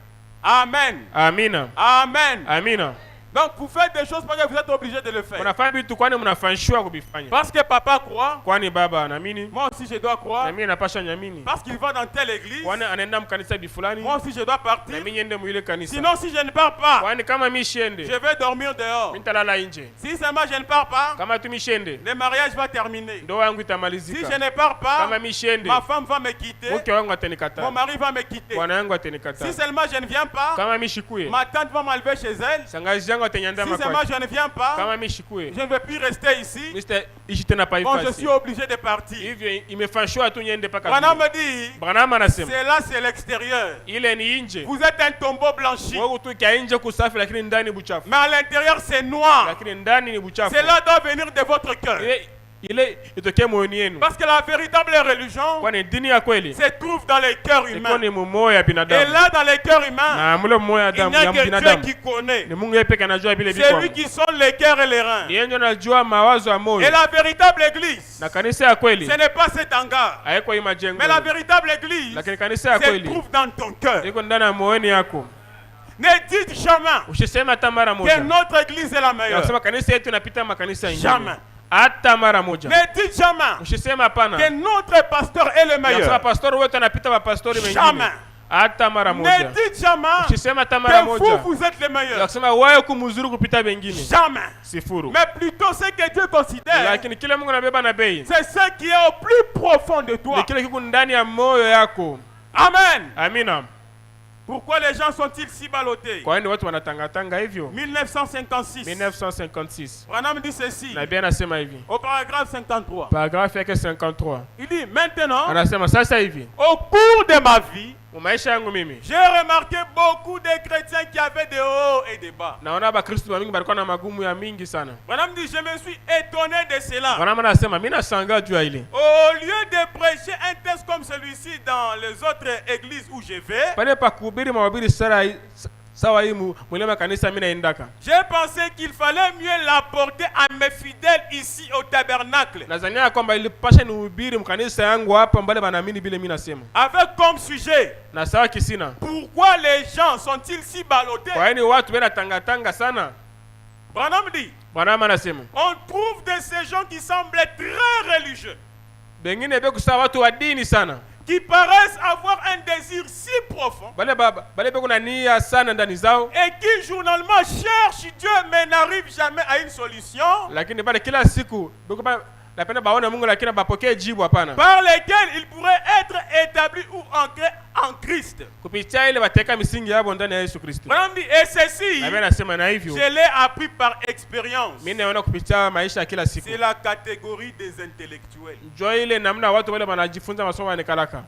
Amen. Amina. Amen. Amina. Donc vous faites des choses parce que vous êtes obligé de le faire. Mnafanya vitu kwani mnafanyishwa kuvifanya. Parce que papa croit, Kwani baba anaamini moi aussi je dois na croire. mimi napasha nyamini. Parce qu'il va dans telle église, Kwani anaenda mkanisa bifulani moi aussi je dois na partir. mimi niende mwile kanisa. Sinon si je ne pars pas, Kwani kama mimi shende je vais dormir dehors. mimi nitalala nje. Si seulement je ne pars pas, Kama tu mishende le mariage va terminer. ndoa yangu Si itamalizika. je ne pars pas, Kama mimi shende ma femme va me quitter, mke wangu mon atanikataa. mari va me quitter. Bwana yangu Si atanikataa. seulement je ne viens pas, Kama mimi shikuye ma tante va m'enlever chez elle. shangazi yangu atenyandama Si c'est moi, je ne viens pas, kama mimi shikue je ne vais plus rester ici. Mr. ishi tena pa Bon, je ifasi suis obligé de partir. hivyo imefashwa tu niende paka Branham me dit, Branham anasema c'est là, c'est l'extérieur. ile ni nje Vous êtes un tombeau blanchi. wewe tu kia nje kusafi lakini ndani buchafu Mais à l'intérieur, c'est noir. lakini ndani ni buchafu Cela doit venir de votre cœur. ile itokee moyoni yenu Parce que la véritable religion kwani dini ya kweli se trouve dans les cœurs iko humains. ni mumoyo ya Et binadamu là, dans les cœurs humains, na mule mumoyo ya il n'y damu a ya que Dieu binadamu qui connaît. ni Mungu yeye pekee anajua vile C'est viko lui qui sonde les cœurs et les reins. yeye ndio anajua mawazo ya moyo Et la véritable église, na kanisa ya kweli ce n'est pas cet hangar. haiko hii majengo Mais la véritable église lakini kanisa ya se kweli trouve dans ton cœur. iko ndani ya moyoni yako Ne dites jamais usisema hata mara que moja notre église est la meilleure. nasema kanisa yetu inapita makanisa Jamais. mengine hata mara moja Ne dites jamais usisema hapana que notre pasteur est le nasema meilleur. pastori wetu anapita mapastori mengine Jamais. hata mara Ne moja dites jamais usisema hata mara que vous, moja vous êtes le meilleur. nasema wewe kumuzuru kupita wengine Jamais. sifuru Mais plutôt ce que Dieu considère, lakini kile Mungu anabeba na bei c'est ce qui est au plus profond de ni toi. kile kiko ndani ya moyo yako Amen. amina Pourquoi les gens sont-ils si ballottés? kwa nini watu wanatangatanga hivyo 1956. 1956 Branham dit ceci nabii anasema hivi au paragraphe 53. paragrafu yake 53 Il dit maintenant, anasema sasa hivi au cours de ma vie, maisha yangu mimi j'ai remarqué beaucoup de chrétiens qui avaient des hauts et des bas. naona bakristo wa mingi balikuwa na magumu ya mingi sana Branham dit, je me suis étonné de cela. Branham anasema mimi nashangaa juu ya ile Au lieu de prêcher un texte comme celui-ci dans les autres églises où je vais, pale pa kuhubiri mahubiri sawa hii mwile makanisa mimi naendaka j'ai pensé qu'il fallait mieux l'apporter à mes fidèles ici au tabernacle. nazania kwamba ilipasha nihubiri mkanisa yangu hapa mbale banaamini vile mimi nasema Avec comme sujet, na sawa kisina pourquoi les gens sont-ils si ballottés? kwa nini watu wena tangatanga sana Branham dit, Branham anasema on trouve de ces gens qui semblent très religieux, bengine be kusawa watu wa dini sana qui paraissent avoir un désir si profond bale be kuna nia sana ndani zao et qui journalement cherchent Dieu mais n'arrivent jamais à une solution lakini bale kila siku napenda baone Mungu lakini bapokee jibu hapana par lesquels ils pourraient être établis ou ancrés en Christ. kupitia ile bateka misingi yabo ndani ya Yesu Kristo Branham dit, et ceci, na mimi nasema na hivyo je l'ai appris par expérience. mimi naona kupitia maisha ya kila siku C'est la catégorie des intellectuels. njoo ile namna watu wale wanajifunza masomo ya nikalaka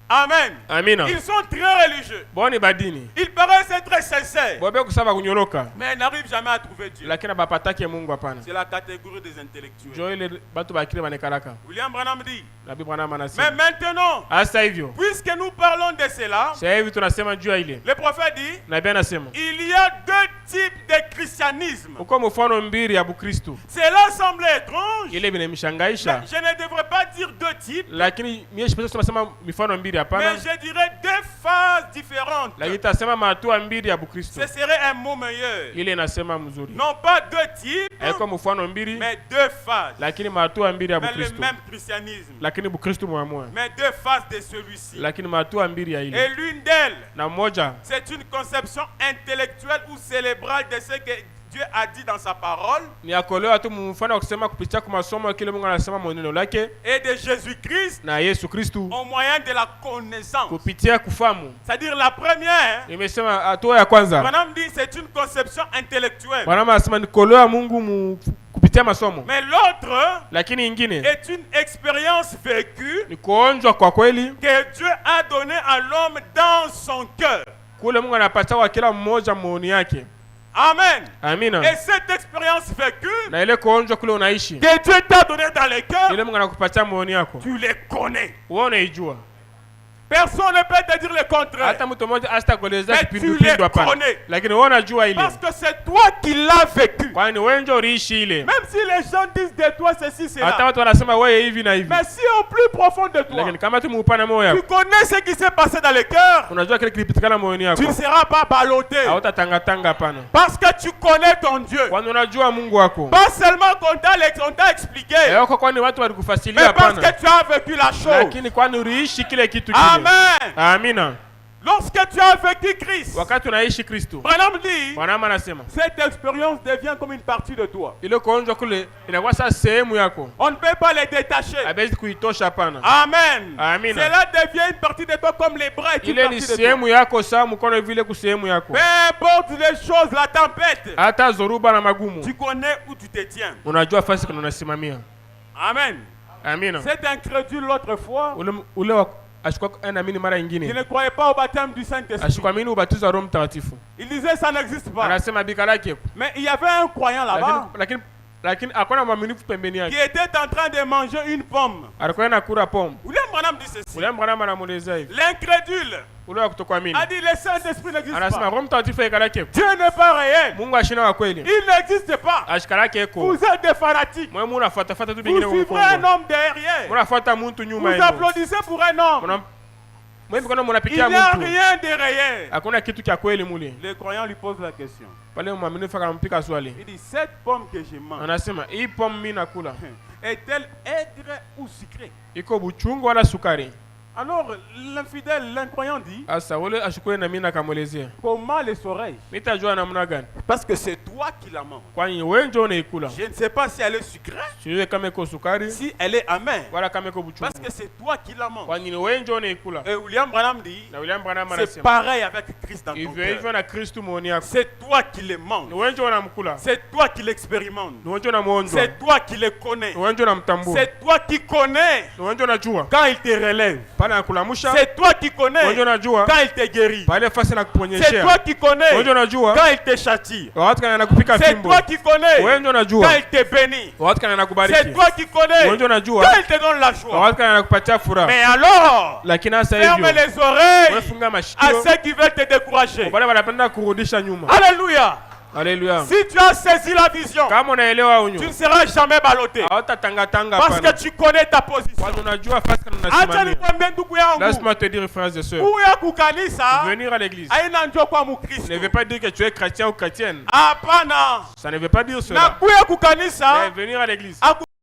Amen. amina Ils sont très religieux. boni badini Ils paraissent être sincères, bobe kusaba kunyoroka mais n'arrivent jamais à trouver Dieu. lakini bapatake Mungu hapana C'est la catégorie des intellectuels. njoo ile batu bakile banikalaka William Branham dit, nabii Branham mais anasema maintenant, hasa hivyo puisque nous parlons de cela, sasa hivi tunasema juu ya ile le prophète dit, nabii anasema il y a deux types de christianisme. uko mfano mbili ya Bukristo Cela semble étrange, ile vinamshangaisha mais je ne devrais pas dire deux types, lakini mimi sipasema mifano mbili hapana mais je dirais deux phases différentes. lakini tasema mahatua mbili ya Bukristo Ce serait un mot meilleur. ile inasema mzuri Non pas deux types, haiko mfano mbili mais deux phases. lakini mahatua mbili ya Mais le Bukristo même christianisme. lakini Bukristo mwamoja Mais deux phases de celui-ci. lakini mahatua mbili ya Et ile l'une d'elles, na moja c'est une conception intellectuelle ou cérébrale de ce que Dieu a dit dans sa parole ni akolewa tu mfano wa kusema kupitia kwa masomo kile Mungu anasema mwenendo lake et de Jésus-Christ na Yesu Kristo au moyen de la connaissance. kupitia kufahamu C'est-à-dire la première, nimesema hatua ya kwanza Branham dit c'est une conception intellectuelle. Bwana anasema ni kuolewa Mungu kupitia masomo Mais l'autre lakini ingine est une expérience vécue ni kuonjwa kwa kweli que Dieu a donnée à l'homme dans son cœur. kule Mungu anapatia kwa kila mmoja maoni yake Amen. amina Et cette expérience vécue na ile kuonjwa kule unaishi que Dieu t'a donnée dans les cœurs, ile Mungu anakupatia maoni yako tu les connais. wewe unaijua Personne ne peut te dire le contraire. hata mtu mmoja asitakuelezea Mais kipindupindu tu les hapana connais. lakini wewe unajua ile Parce que c'est toi qui l'as vécu. kwani wewe ndio uliishi ile Même si les gens disent de toi ceci, hata cela. watu wanasema wewe hivi na hivi Mais si au plus profond de toi, lakini kama tu muupana moyo tu yako connais ce qui s'est passé dans le cœur, unajua kile kilipitikana moyoni tu yako ne seras pas ballotté. hautatangatanga hapana Parce que tu connais ton Dieu. kwani unajua Mungu wako Pas seulement qu'on t'a expliqué, yako kwani watu walikufasilia mais parce hapana que tu as vécu la chose. lakini kwani uliishi kile kitu kile Amen. amina Lorsque tu as vécu Christ, wakati unaishi Kristo, Branham dit, Branham anasema cette expérience devient comme une partie de toi. ile kuonjwa kule inakuwa sasa sehemu yako, On ne peut pas les détacher. hawezi kuitosha, hapana. Amen. Amina. Cela devient une partie de toi comme les bras est une Ile ni partie de toi. sehemu yako, sawa mkono vile ku sehemu yako. Peu importe les choses, la tempête, Hata zoruba na magumu, tu connais où tu te tiens. unajua fasi kuna unasimamia. Amen. Amina. Cet incrédule l'autre fois, Ule wa ashikwa anaamini mara il nyingine, ne croyait pas au baptême du Saint-Esprit. ashikuamini ubatizo wa Roho Mtakatifu, Il disait ça n'existe pas. anasema bika lake, Mais il y avait un croyant là-bas lakini hakuna mwaminifu pembeni qui yake, était en train de manger une pomme. alikuwa anakula pomme. William Branham dit ceci. Ule Branham anamueleza hivi, L'incrédule ule wa kutokuamini a dit le Saint-Esprit n'existe anasema pas. Roho Mtakatifu yeka lake, Dieu n'est pas réel. Mungu ashina wa kweli, Il n'existe pas. ashika lake eko. Vous êtes des fanatiques. Mwe munafuata tu Vous bingine suivrez kwa un Kongo, homme derrière. munafuata muntu nyuma Vous yenu, applaudissez pour un homme. mwe mkono Il munapikia n'y a mtu, rien de réel. hakuna kitu cha kweli mule. Le croyant lui pose la question. Pale mwaminifu akampika swali, Il dit, cette pomme que je mange, anasema hii pomme mimi nakula est-elle aigre ou sucrée? iko buchungu wala sukari? Alors l'infidèle, l'incroyant dit, Asa ule ashukue na mimi nakamwelezea, comment le saurais-je? mitajua namna gani? Parce que c'est toi qui la manges. Kwani wewe ndio unaikula, Je ne sais pas si elle est sucrée, sijue kama iko sukari si elle est amère. wala kama iko Parce buchungu, que c'est toi qui la manges. kwani wewe ndio unaikula. Et William Branham dit, Na William Branham c'est anasema pareil avec Christ dans ton hivyo hivyo cœur. na Kristo muoni yako, C'est toi qui le manges. ni wewe ndio unamkula, C'est toi qui l'expérimentes. ni wewe ndio unamuonja, C'est toi qui le connais. ni wewe ndio unamtambua, C'est toi qui connais ni wewe ndio unajua quand il te relève. pale anakulamusha, C'est toi qui wewe ndio connais unajua quand il te guérit. pale fasi C'est anakuponyeshea, toi qui connais wewe ndio unajua quand il te châtie. wakati kana anakupika C'est fimbo, toi qui connais wewe ndio quand unajua il te bénit. wakati kana C'est anakubariki, toi qui connais wewe ndio unajua quand il te donne la joie. wakati kana anakupatia furaha. Mais alors, Lakini sasa ferme hivyo les oreilles wefunga à mashikio ceux qui veulent te décourager. wale wanapenda kurudisha nyuma. Alléluia. Haleluya! Si tu as saisi la vision, Kama unaelewa tu ne unyo, seras jamais ballotté. hautatangatanga Parce que hapana, tu connais ta position. kwani unajua fasi kana Acha unasimamia. nikwambie ndugu yangu, Laisse-moi te dire, frères et sœurs, kuya kukanisa venir à l'église haina njoo kwa ne Mkristo. veut pas dire que tu es chrétien ou chrétienne. Hapana. Ça ne veut pas dire Na cela. kuya Mais kukanisa venir à l'église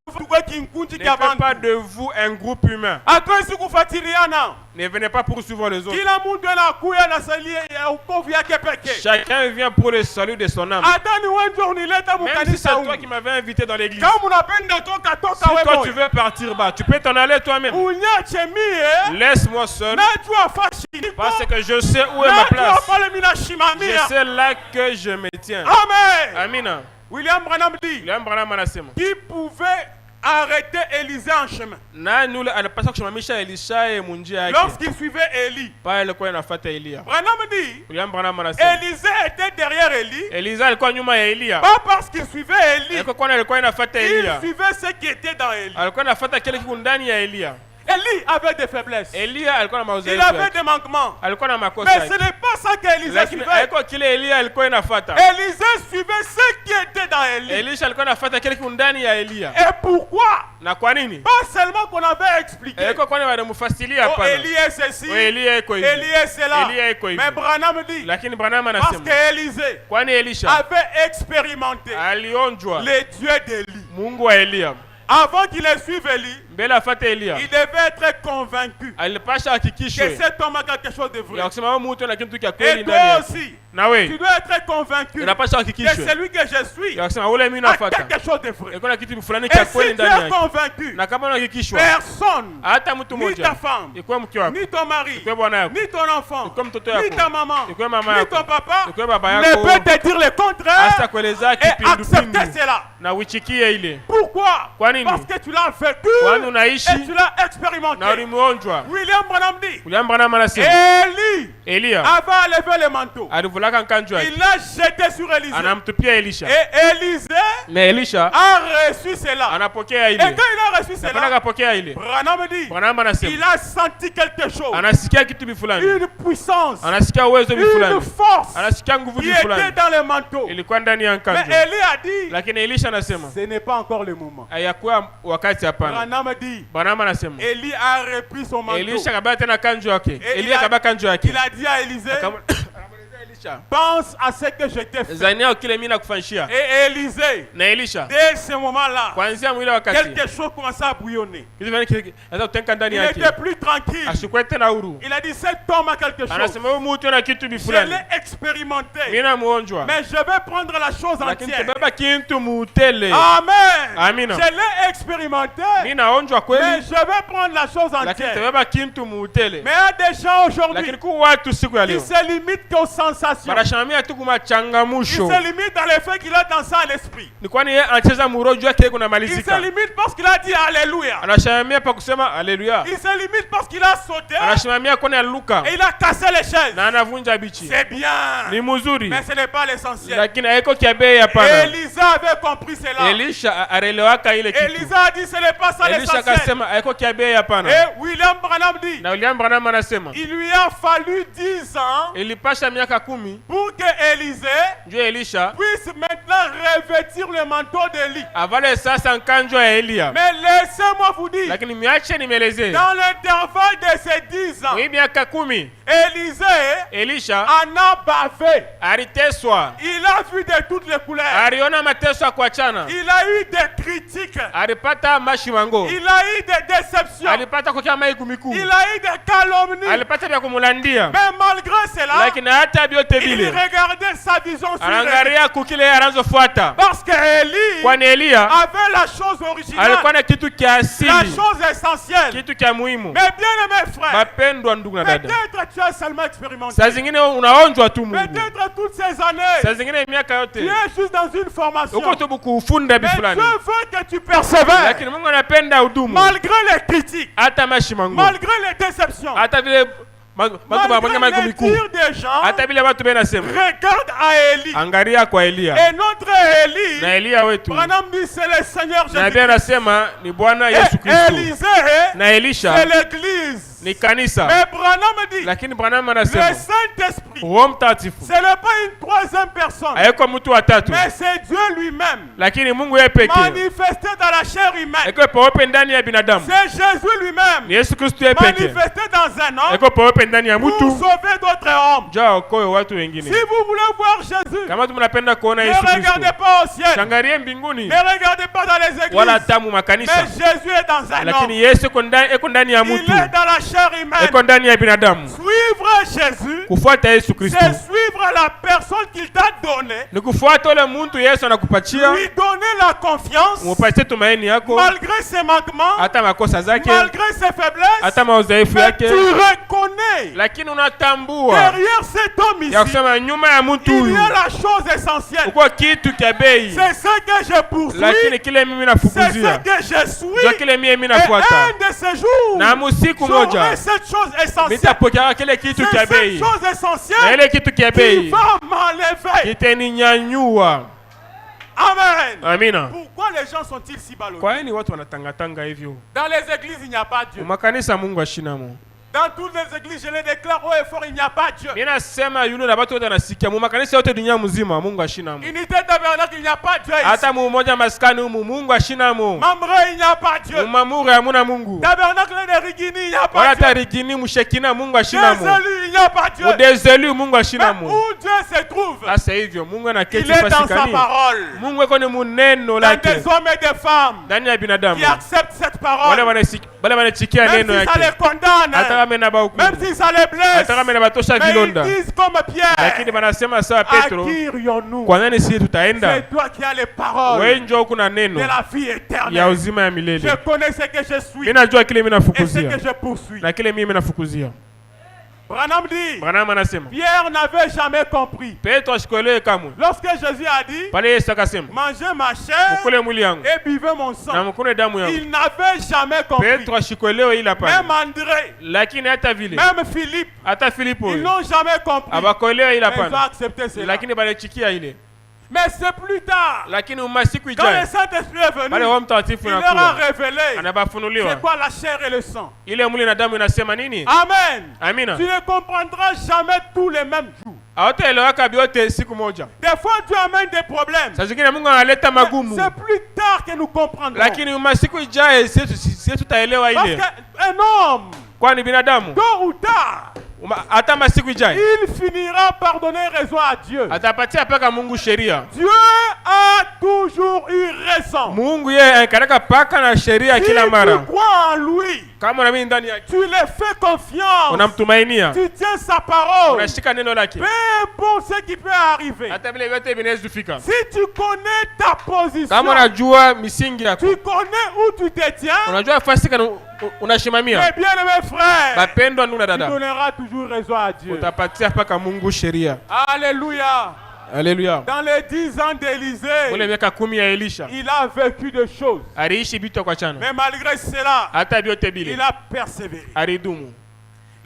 akuwe kinkunji ne kya fait pas bantu. de vous un groupe humain. Hatuwezi kufuatiliana. Ne venez pas poursuivre les autres. Kila mtu anakuya na salie ya ukovu yake pekee. Chacun vient pour le salut de son âme. Hata ni wewe ndio unileta Même si c'est mkanisa toi huko. qui m'avais invité dans l'église. Kama unapenda toka Si toka toi tu wewe. veux partir bas, tu peux t'en aller toi-même. Unyache mie. Laisse-moi seul Najua fashi. parce que je sais où est ma Najua place. pale Je minashimamia. sais là que je me tiens. Amen. Amina. William Branham dit, William Branham anasema qui pouvait arrêter Élisée en chemin nani ule anapaswa kusimamisha Elisha munjia yake lorsqu'il suivait Élie. pale alikuwa anafuata Elia. Branham dit, William Branham anasema Élisée était derrière Élie, Elisa alikuwa nyuma ya Elia, pas parce qu'il suivait Élie, alikuwa kwani alikuwa anafuata il Elia, suivait ce qui était dans Élie. alikuwa anafuata kile kiko ndani ya Elia. Élie avait des faiblesses, Elia alikuwa na il maudhaifu avait yake, des manquements, alikuwa na makosa mais ce yake, n'est pas ça qu'Élisée lakini suivait. alikuwa kile Elia alikuwa anafuata. Élisée suivait ce qui était dans Élie. Elisha alikuwa anafuata kile kiko ndani ya Elia. Et pourquoi? Na kwa nini? Pas seulement qu'on avait expliqué, Alikuwa kwani wanamfasilia oh, hapana. Élie est ceci, Elia iko hivi. Élie est cela. Elia iko hivi. Mais Branham dit, Lakini Branham parce anasema qu'Élisée kwani Elisha avait expérimenté alionjwa les dieux d'Élie. Mungu wa Elia. Avant qu'il ne suive Élie, Mbele afate Elia, il devait être convaincu alipasha que hakikishwe cet homme a quelque chose de vrai. ya kusema huyu mtu ana kitu cha kweli Et ndani toi yake. aussi, Na tu wewe dois être convaincu unapasha que hakikishwe celui que je suis ya kusema ule mimi a nafuata quelque chose de vrai. iko na kitu fulani Et cha si kweli tu ndani es yake. convaincu, Na kama unahakikishwa personne, hata mtu ni ta mmoja, femme, ikuwe mke wako, ni ton mari, ikuwe bwana yako, ni ton enfant, ikuwe mtoto ni yako, ta maman, ikuwe mama ni yako, ton papa, ikuwe baba ne yako, peut te dire le hasa contraire kueleza et kipindupindu accepter cela. na uichikie ile. Pourquoi? Kwa nini? Parce que tu l'as vécu Kwani et unaishi tu l'as expérimenté. na ulimuonjwa. William Branham dit, William Branham anasema Élie Elia avait enlevé le manteau. alivulaka nkanjwa yake Il l'a jeté sur Élisée. anamtupia Elisha, Et Élisée na Elisha a reçu cela. anapokea Et ile. quand il a reçu Napenda cela, kapokea ile, Branham dit, Branham anasema il a senti quelque chose. anasikia kitu bifulani, Une puissance. anasikia uwezo Une bifulani, force anasikia nguvu qui était bifulani dans le manteau. ilikuwa ndani ya Mais nkanjwa. Élie a dit, Lakini Elisha anasema ce n'est pas encore le moment. hayakuwa wakati, hapana. Branham dit, Branham anasema Élie a repris son manteau. Elisha kabaya tena kanjwa yake, Et Elia kabaya kanjwa yake, il a dit à Élisée, Akamweleza Elisha pense à ce que je t'ai fait. zania kile mimi nakufanyishia. Et Élisée, Na Elisha dès ce moment-là, kuanzia mwile wakati quelque chose commençait à bouillonner. kitu fulani anaweza kutenka ndani Il yake, était plus tranquille. asikuwe tena huru. Il a dit, cet homme a quelque chose. Anasema huyu mtu ana kitu Je fulani, l'ai expérimenté. mimi namuonjwa, Mais je vais prendre la chose lakini entière. tabeba kintu muutele. Amen. Amina. Je l'ai expérimenté. Mimi naonjwa Mais kweli, je vais prendre la chose lakini entière. tabeba kintu muutele. Mais il y a des gens aujourd'hui Lakini ku watu siku ya qui leo se limitent qu'aux sensations. banashamia tu kuma Il changamusho, se limite dans le fait qu'il a dansé à l'esprit. ni kwani yeye anacheza murojo yake Il se kunamalizika. limite parce qu'il a dit Alléluia. Anashamia pa kusema haleluya, Il se limite parce qu'il a sauté anashamia kone aluka et il a cassé les chaises. na anavunja bichi. C'est bien. Ni mzuri, Mais ce n'est pas l'essentiel. lakini haiko kia bei hapana. Elisa avait compris cela. Elisha arelewaka ile kitu. Elisa a dit ce n'est pas ça Elisha l'essentiel. akasema haiko kia bei hapana. Et William Branham dit Na William Branham anasema il lui a fallu 10 ans ilipasha miaka 10 pour que Élisée ndio Elisha puisse maintenant revêtir le manteau d'Élie. avale sasa nkanjo ya Elia. Mais laissez-moi vous dire, Lakini miache nimelezee, dans l'intervalle de ces 10 ans, hii miaka 10 Élisée Elisha en a bavé. aliteswa, Il a vu de toutes les couleurs. aliona mateso ya kuachana, Il a eu des critiques. alipata mashimango, Il a eu des déceptions. alipata kukia maiku mikuu, Il a eu des calomnies. alipata vya kumulandia, Mais malgré cela, lakini hata vyote il vile regardait sa vision sur Élie. anaangalia kukile anazofuata, Parce que Élie kwani Elia avait la chose originale, alikuwa na kitu kia la asili, chose essentielle. kitu kia muhimu. Mais bien aimé frère, Bapendwa ndugu na dada, peut-être tu as seulement expérimenté. saa zingine unaonjwa tu Mungu, Peut-être toutes ces années, saa zingine miaka tu yote es juste dans une formation. uko tu kufunda Mais bifulani, Dieu veut que tu persévères. lakini Mungu anapenda hudumu Malgré les critiques, hata mashimango, malgré les déceptions, hata vile watu wabonye maiku malgré les mikuu, dires des gens, hata vile watu benasema. regarde à Élie. Angalia kwa Elia, Et notre Élie, na Elia wetu Branham dit c'est le Seigneur na Jésus. Biblia anasema ni Bwana Yesu Et Kristo, Élisée, na Elisha c'est l'église. ni kanisa. Mais Branham dit, Lakini Branham le anasema Saint-Esprit, Roho Mtakatifu ce n'est pas une troisième personne, haiko mtu wa tatu, mais c'est Dieu lui-même, lakini Mungu yeye pekee manifesté dans la chair humaine. haiko peupe ndani ya binadamu. C'est Jésus Ni lui-même, Yesu Kristo yeye pekee manifesté dans un homme haiko peupe ndani ya pour mtu sauver d'autres hommes. juu aokoe watu Si wengine. vous voulez voir Jésus, Kama tu mnapenda kuona ne Yesu regardez Kristo, pas au ciel, changalie mbinguni ne regardez pas dans les wala églises, tamu mais makanisa, Jésus est dans un homme. lakini Yesu eko ndani ya Il mtu, est dans la chair humaine. eko ndani ya binadamu. Suivre Jésus, Kufuata Yesu Kristo c'est suivre la personne qu'il t'a donnée, ni kufuata ule mtu Yesu anakupatia, lui donner la confiance, umupatie tumaini yako malgré ses manquements, hata makosa zake, malgré ses faiblesses, hata maudhaifu mais yake, tu reconnais lakini unatambua derrière cet homme ya ici, kusema nyuma ya mtu il huyu y a la chose essentielle. uko kitu kya bei, C'est ce que je poursuis, lakini kile mimi c'est nafukuzia ce que je suis. ndio kile mimi Et nafuata, un de ces jours, na musiku j'aurai moja cette chose essentielle. nitapokea kile kitu C'est kya cette bei, chose na essentielle ile kitu kya qui bei va m'enlever. kitaninyanyua. Amen. Amina. Pourquoi les gens sont-ils si ballonnés? Kwa nini watu wanatangatanga hivyo? Dans les églises, il n'y a pas Dieu. Makanisa Mungu ashinamo. Dans toutes les églises, je les déclare haut et fort, il n'y a pas Dieu. Mimi nasema yule na watu wote wanasikia. Mu makanisa yote dunia mzima Mungu ashinamo. Unité tabernacle, il n'y a pas Dieu ici. Hata mu moja maskani humu Mungu ashinamo. Mamre, il n'y a pas Dieu. Mu mamure hamuna Mungu. Tabernacle de Rigini, il n'y a pas Wala Dieu. tarigini mushekina Mungu Des ashinamo. élus, il n'y a pas Dieu. Udezelu Mungu Mais ashinamo. où Dieu se trouve, Sasa hivyo Mungu il anaketi est dans sa pasikani. parole. Mungu eko ni muneno Dans lake des hommes et des femmes ndani ya binadamu. qui acceptent cette Wale parole. wanachikia Même neno si ça les yake. condamne, Hata kama na même hukumu. si ça les blesse, Hata kama batosha mais ils vilonda. disent comme Pierre, Lakini wanasema sawa à Petro, qui irions-nous? kwa nani sisi tutaenda? C'est toi qui as les paroles Wewe njoo kuna de neno la vie ya éternelle. uzima ya Je milele. connais ce que je suis Mimi najua kile mimi et ce nafukuzia que je poursuis. na kile mimi nafukuzia. Branham dit, Branham anasema Pierre n'avait jamais compris. Petro ashikoelewe kamwe. Lorsque Jésus a dit, Pale Yesu akasema mangez ma chair mkule mwili yangu et buvez mon na sang, mkune damu yangu. il n'avait jamais compris. Petro ashikoelewe ila Même pale. André, Lakini hata vile même Philippe, hata Filipo ils n'ont jamais compris. abakoelewa ila Mais ils ont pale. accepté cela. Lakini balichikia ile. Mais c'est plus tard, Lakini umasiku quand le ijayo Saint-Esprit est venu, pale Roho Mtakatifu il leur a anakuwa révélé c'est anabafunuliwa quoi la chair et le sang. ile mwili na damu inasema nini. Amen. Amina. Tu ne comprendras jamais tous les mêmes jours. Hawataelewaka vyote siku moja. Des fois, Dieu amène des problèmes. Saa zingine Mungu analeta Mais magumu, c'est plus tard que nous comprendrons. lakini masiku ijayo sisi tutaelewa Parce ile, qu'un homme, kwani binadamu tôt ou tard, hata masiku ijayo il finira par donner raison à Dieu. atapatia paka Mungu sheria. Dieu a toujours eu raison. Mungu yeye anataka paka na sheria Si kila mara. tu crois en lui, Kama unaamini ndani yake, tu le fais confiance, unamtumainia, tu tiens sa parole, unashika neno lake, peu importe ce qui peut arriver. hata vile vyote vinaweza kufika. Si tu connais ta position, Kama unajua misingi yako, tu connais où tu te tiens, unajua fasi kana unashimamia, mes bien-aimés frères, bapendwa ndugu na tu dada, donneras toujours raison à Dieu. utapatia paka Mungu sheria. Alléluia. Haleluya. Dans les 10 ans d'Élisée, Ule miaka 10 ya Elisha il a vécu des choses. aliishi vitu kwa chana, Mais malgré cela, hata vyote il bile a persévéré. alidumu.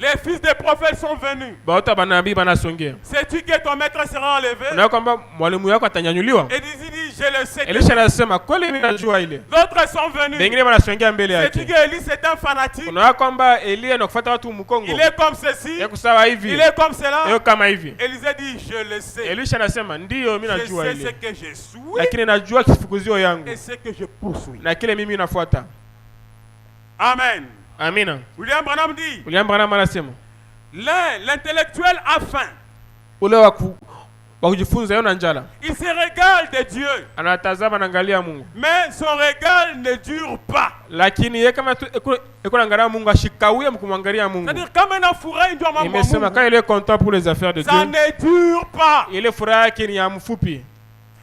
Les fils des prophètes sont venus. Baota banabii banasongea, Sais-tu que ton maître sera enlevé? unaona kwamba mwalimu yako atanyanyuliwa. Et il dit, je le sais. Elisha anasema kweli, mimi najua ile. D'autres sont venus. Bengine banasongea mbele Sais-tu yake. que Élie c'est un fanatique? Unaona kwamba Elia na kufuata watu mkongo, Il est comme ceci, yako sawa hivi, il est comme cela. yako kama hivi. Élisée dit, je le sais. Elisha anasema ndio, mimi Je najua sais ce ile, que je suis lakini najua kifukuzio yangu et ce que je poursuis. na kile mimi nafuata. Amen. Amina. William Branham dit, William Branham anasema l'intellectuel a faim. ule wa kujifunza yona njala, Il se régale de Dieu, anatazama anaangalia Mungu, mais son régal ne dure pas. lakini yeye kama eko naangalia Mungu ashikawie mkumwangalia Mungu. C'est-à-dire, comme un enfouré, il doit m'en Imesema quand il est content pour les affaires de ça Dieu, ne dure pas. ile furaha yake ni ya mfupi.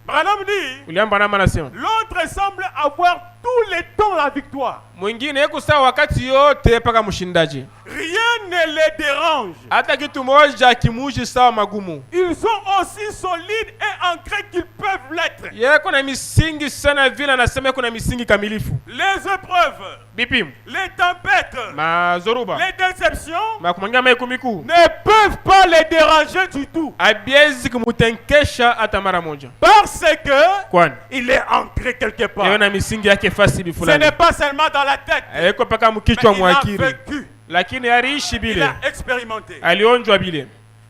Branham dit, William Branham anasema l'autre semble avoir tous les temps la victoire. mwingine yeko sawa wakati yote paka mshindaji, Rien ne les dérange. hata kitu moja kimuji sawa magumu. Ils sont aussi solides et ancrés qu'ils peuvent l'être. Yeko na misingi sana vile anasema yeko na misingi kamilifu. Les épreuves, Bipim les tempêtes, mazoruba les déceptions makumwangia maiku mikuu ne peuvent pas les déranger du tout. abiezi kumutenkesha hata mara moja, Parce que kwani il est ancré quelque part. yeye na misingi yake fasi Ce bifulani, n'est pas seulement dans la tête, yeko paka mais mkichwa il a mwakiri, vécu, lakini aliishi il bile, a expérimenté. alionjwa bile,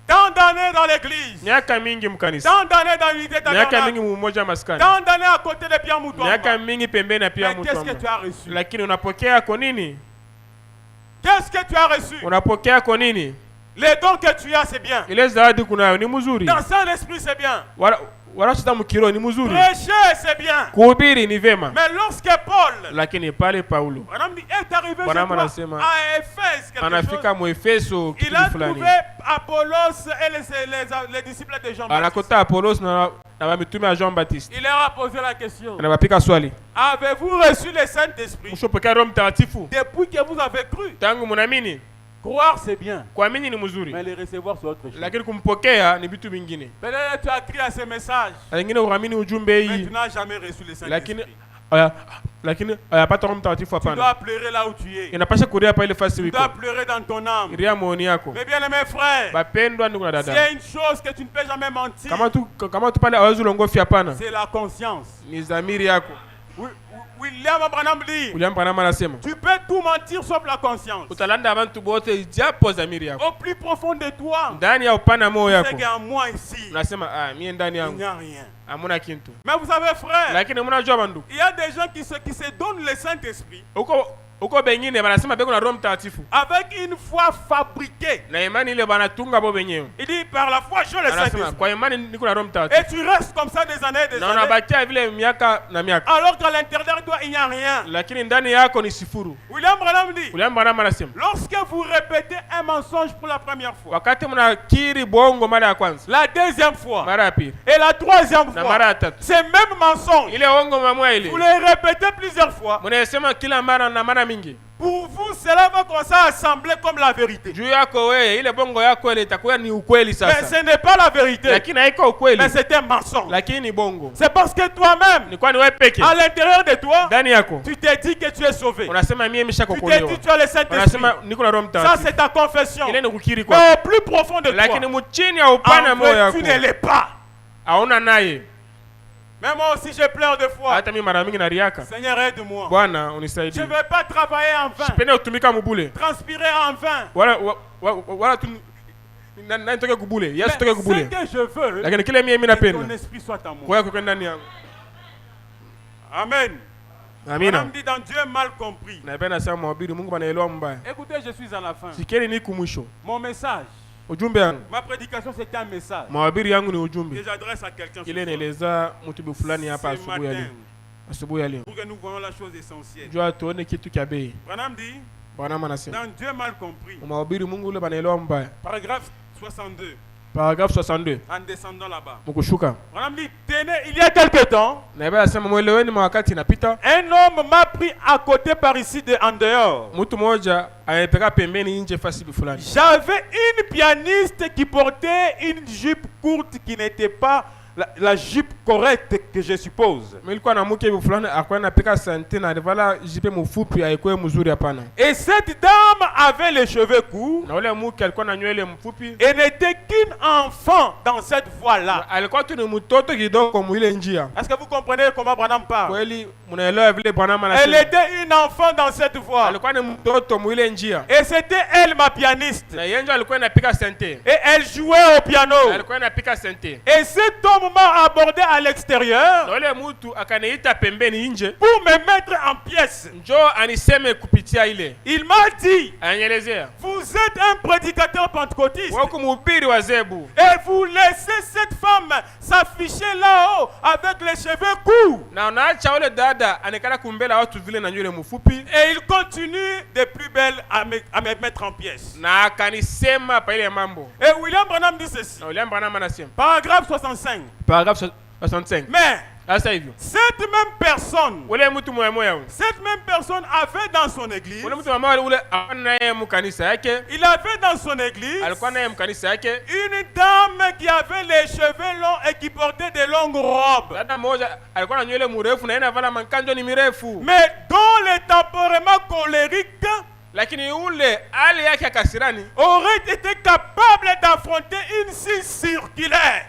Tant d'années dans l'église, miaka mingi mkanisa, tant d'années dans l'unité miaka mingi tabernacle, mumoja maskani, tant d'années à côté de Pierre Moutouma. miaka mingi pembeni na pia Mais qu'est-ce que tu mtu, as reçu? lakini unapokea kwa nini? Qu'est-ce que tu as reçu? Unapokea kwa nini? Les dons que tu as, c'est bien. Ile zawadi kunayo ni mzuri, Dans son esprit, c'est bien. wala sita mkiro ni mzuri, Prêcher, c'est bien. kuhubiri ni vema, Mais lorsque Paul, lakini pale Paulo Branham dit, est arrivé Branham je crois, anasema, à Éphèse, quelque anafika chose, muefeso il kitu a fulani, trouvé Apollos et les disciples de Jean-Baptiste. anakuta Apolos na mitume ya Jean Baptiste, Il leur a posé la question. anabapika swali, Avez-vous reçu le Saint-Esprit mshopokea Roho Mtakatifu depuis que vous avez cru? tangu munamini? Croire, c'est bien. Kuamini ni mzuri, Mais le recevoir, c'est autre chose. lakini kumpokea ni vitu vingine. Peut-être tu as crié à ce message, Wengine uamini ujumbe mais hii, tu n'as jamais reçu le lakini Saint-Esprit. lakini hayapata Roho Mtakatifu. Tu Hapana, dois pleurer là où tu es. inapasha kulia pa ile fasi Tu wiko, dois pleurer dans ton âme. iria mooni yako. Mais bien aimé frère, Bapendwa ndugu na s'il y dada, a une chose que tu ne peux jamais mentir, kama tu pale hawezi ulongofi, hapana, c'est la conscience. ni dhamiri yako. William Branham dit, William Branham anasema tu peux tout mentir sauf la conscience. utalanda abantu bote ijapo dhamiri yako. Au plus profond de toi, Ndani ya upana moyo c'est yako qu'en moi ici, unasema mie ndani il yangu n'y a rien. hamuna kintu, Mais vous savez frère, lakini mnajua bandu il y a des gens qui se donnent le Saint-Esprit uko bengine banasema beko na Roho Mtakatifu avec une foi fabriquée. na imani ile banatunga bo benyewe, Il dit par la foi j'ai le anasema Saint-Esprit. kwa imani niko na Roho Et Mtakatifu, tu restes comme ça des années et des na années. unabakia vile miaka na miaka, Alors qu'à l'intérieur de toi, il n'y a rien. lakini ndani yako ni sifuru. William Branham dit, William Branham anasema lorsque vous répétez un mensonge pour la première fois, wakati mnakiri bongo mara ya kwanza, la deuxième fois mara ya pili et la troisième na mara fois, ya tatu, ces mêmes mensonges, ile ongo mamwa ile vous les répétez plusieurs fois. mnasema kila mara na mara mingi, Pour vous, cela va commencer à sembler comme la vérité. juu yako wewe ile bongo yako ile itakuwa ni ukweli Mais sasa, ce n'est pas la vérité, lakini haiko ukweli, mais c'est un mensonge. lakini ni bongo. C'est parce que toi-même, Ni kwani wewe peke à l'intérieur de toi, ndani yako tu t'es dit que tu es sauvé. unasema mie Tu t'es nimeshakokolewa, dit que tu as le Saint-Esprit. unasema niko na Roho Ça, Mtakatifu, c'est ta confession. ile ni kukiri Mais kwa, au plus profond de lakini toi, mchini ya upana en moyo fait, yako tu ne l'es pas. hauna naye. Mais moi aussi, je pleure de foi. Hata mimi mara mingi nariaka, Seigneur, aide-moi. Bwana Je unisaidie, ne veux pas travailler en vain, sipende kutumika mubule transpirer en vain. wala tu nani toke kubule, Mais Yesu toke ce kubule, que je veux, lakini kile mimi que ton napenda esprit soit en kwa moi. yako ndani yangu. Amen. Amina. On dit dans Dieu mal compris. Napenda sana mahubiri Mungu banaelewa mbaya. Écoutez, je suis à la fin. Sikieni niko mwisho. Mon message, Ujumbe wangu. ma prédication, c'était un message Mahubiri yangu ni que ujumbe. j'adresse à quelqu'un ce Ile soir. naeleza mtu fulani hapa Ce asubuhi ya leo. matin, Asubuhi ya leo. pour que nous voyons la chose essentielle. Jua tuone kitu cha bei. Branham dit, Bwana anasema. dans Dieu mal compris, Mahubiri Mungu ule banaelewa mbaya. paragraphe 62, Paragraphe 62. en descendant là-bas. Mkushuka. Branham dit, tenez, il y a quelque temps, Na Biblia inasema mweleweni mawakati inapita. un homme m'a pris à côté par ici en dehors. Mtu mmoja anapeka pembeni nje fasi fulani. J'avais une pianiste qui portait une jupe courte qui n'était pas la jupe correcte que je suppose. Nilikuwa na mke fulani akwa anapeka sante na alivala jipe mfupi haikuwa mzuri hapana. Et cette dame avait les cheveux courts Na ule mke alikuwa na nywele mfupi. et n'était qu'un enfant dans cette voie-là. Alikuwa tu ni mtoto kidogo mwile njia. Est-ce que vous comprenez comment Branham parle? Kweli mnaelewa vile Bwana Elle anasema. était une enfant dans cette voie. Alikuwa ni mtoto mwile njia. Et c'était elle ma pianiste. Na yeye alikuwa anapika sante. Et elle jouait au piano. Alikuwa anapika sante. Et cet homme m'a abordé à l'extérieur Na ule mtu akaniita pembeni nje. pour me mettre en pièces. Njoo aniseme kupitia ile. Il m'a dit, Anyelezea. vous êtes un prédicateur pentecôtiste Wako mhubiri wa zebu. et vous laissez cette femme s'afficher là-haut avec les cheveux courts. Na unaacha ule dada anekana kumbela watu vile na nywele mfupi. Et il continue de plus belle à me mettre en pièces. Na akanisema pa ile mambo. Et William Branham dit ceci. Na William Branham anasema. Paragraphe 65. Paragraphe 65. Mais Sasa hivyo. cette même personne, Ule mtu moya cette même personne avait dans son église, ule mtu mama ule alikuwa naye mkanisa yake. il avait dans son église Alikuwa naye mkanisa yake. une dame qui avait les cheveux longs et qui portait de longues robes. Dada mmoja alikuwa na nywele mrefu na yeye anavala mankanjo ni mirefu. Mais dont le tempérament colérique Lakini ule hali yake ya kasirani aurait été capable d'affronter une scie circulaire.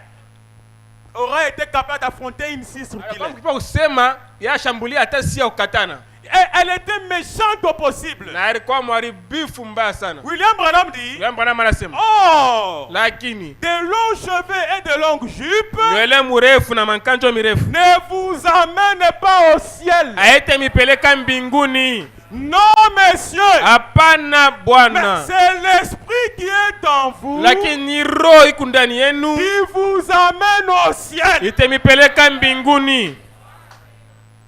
Aurait été capable d'affronter une scie circulaire. alikuwa kusema yashambulia hata si ya kukatana. Et elle était méchante au possible. Na alikuwa mharibifu mbaya sana. William Branham dit, William Branham anasema. oh, Lakini de longs cheveux et de longues jupes nywele mrefu na mankanjo mirefu ne vous amènent pas au ciel. aete mipeleka mbinguni. Non, messieurs. Hapana Mais bwana. c'est l'esprit qui est en vous Lakini roho iko ndani yenu qui vous amène au ciel. itemipeleka mbinguni.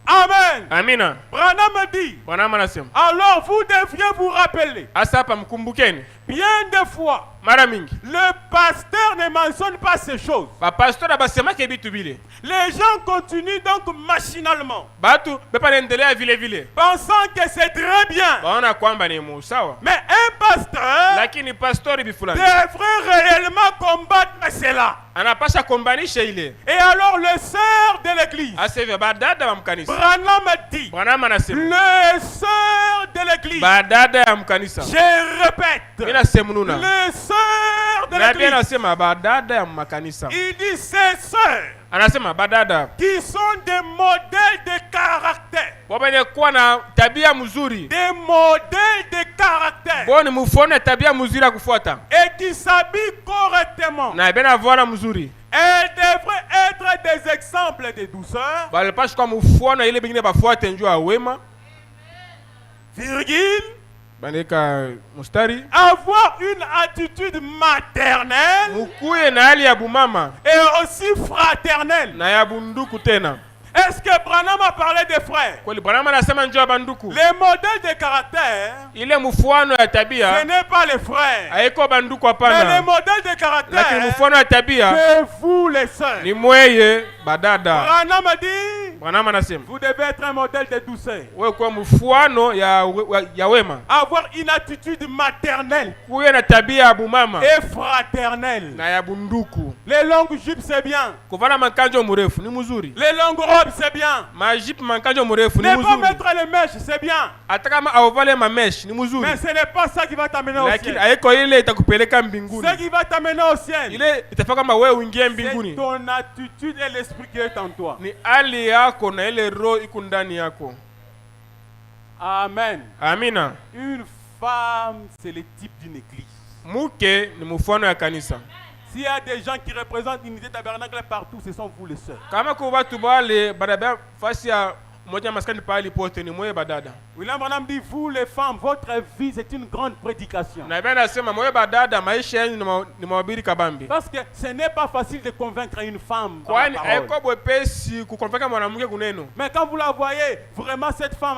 Amen. Amina. Branham dit, Bwana anasema. alors vous devriez vous rappeler, Asa hapa mkumbukeni. bien des fois, Mara mingi le pasteur ne mentionne pas ces choses. bapastora basemake bitu bile. Les gens continuent donc machinalement, Batu bepa naendelea vile vile. pensant que c'est très bien. Baona kwamba ni musawa. Mais un pasteur Lakini pastori bifulani devrait réellement combattre cela. anapasha kombanisha ile. Et alors le sœur de l'église, Asa hivyo badada wa mkanisa. Branham dit, Bwana anasema. le sœur de l'église, Badada ya mkanisa. je répète, Mina semununa. le sœur de Na pia l'église, anasema badada ya makanisa. il dit ces sœurs Anasema badada qui sont des modèles de caractère, wabene kuwa na tabia mzuri. des modèles de caractère, Boni mufone tabia mzuri ya kufuata. et qui s'habillent correctement. Na bena vora mzuri. Elles devraient être des exemples de douceur, Balipasha kwa mufona ile bingine bafuate njua wema. virgule, Bandika mustari. avoir une attitude maternelle Mukuye na hali ya bumama et aussi fraternelle. na ya bunduku tena. Est-ce que Branham a parlé des frères? Kweli Bwana anasema njoo banduku. Les modèles de caractère, Ile mfuano ya ce tabia n'est pas les frères, haiko banduku mais les hapana. modèles de Lakini caractère, mfuano ya tabia c'est vous les sœurs. ni mweye badada. Branham a dit, Bwana anasema vous devez être un modèle de douceur, wewe kwa mfuano ya wema. avoir une attitude maternelle Kuye na tabia ya bumama et fraternelle. na ya bunduku. Les longues jupes, c'est bien. Kuvala mankanjo mrefu ni mzuri. Les longues robes, c'est bien. Majipu mankanjo mrefu ni Ne pas mzuri. mettre les mèches, c'est bien. Hata kama avale mamesh ni mzuri. Mais ce n'est pas ça qui va t'amener au Lakini ciel. haiko ile itakupeleka mbinguni. Ce qui va t'amener au ciel, Ile itafanya kama wewe uingie c'est mbinguni. ton attitude et l'esprit qui est en toi. Ni hali yako na ile roho iko ndani yako. Amen. Amina. Une femme, c'est le type d'une église. Mke ni mfano ya kanisa. S'il y a des gens qui représentent l'unité tabernacle partout, ce sont vous les sœurs. Kama kwa watu bale barabara fasi ya moja maskani pahali pote ni moyo badada. William Branham dit, vous les femmes, votre vie c'est une grande prédication. Na bana nasema moyo badada maisha yenu ni mahubiri kabambi. Parce que ce n'est pas facile de convaincre une femme par la Kwani parole. haiko bwepesi kukonfeka mwanamke kuneno. Mais quand vous la voyez, vraiment cette femme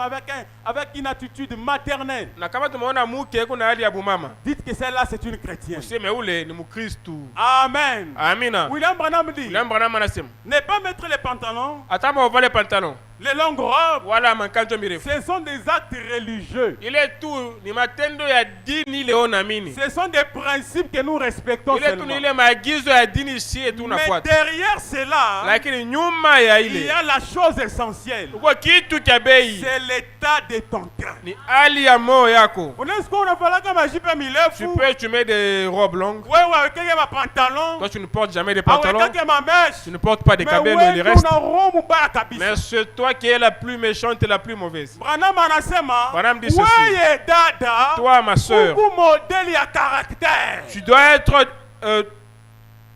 avec une attitude maternelle, Na kama tumeona mke kuna hali ya bumama, dites que celle-là c'est une chrétienne. useme ule ni Mkristo. Amen. Amina. William Branham dit, William Branham anasema ne pas mettre les pantalons, hata kama uvale pantalon les longues robes, wala makanjo mirefu, ce sont des actes religieux. ile tu ni matendo ya dini ile unaamini. Ce sont des principes que nous respectons Ile tu seulement. ni ile maagizo ya dini sie tu Mais unafuata. derrière cela, Lakini nyuma ya il y ile a la chose essentielle. uko kitu cha bei, C'est l'état de ton cœur. ni hali ya moyo yako. Unaweza kuwa unafanya kama jipe Tu mirefu, peux, tu mets des robes longues. wewe awekeke mapantalon, Toi, tu ne portes jamais de pantalons. awekeke mameshe, Tu ne portes pas de mais cabello et le wewe reste. una roho mbaya kabisa. Mais c'est toi qui es la plus méchante et la plus mauvaise. Branham anasema, Branham dit ceci. wewe dada, Toi, ma sœur, uku modeli ya caractère. tu dois être...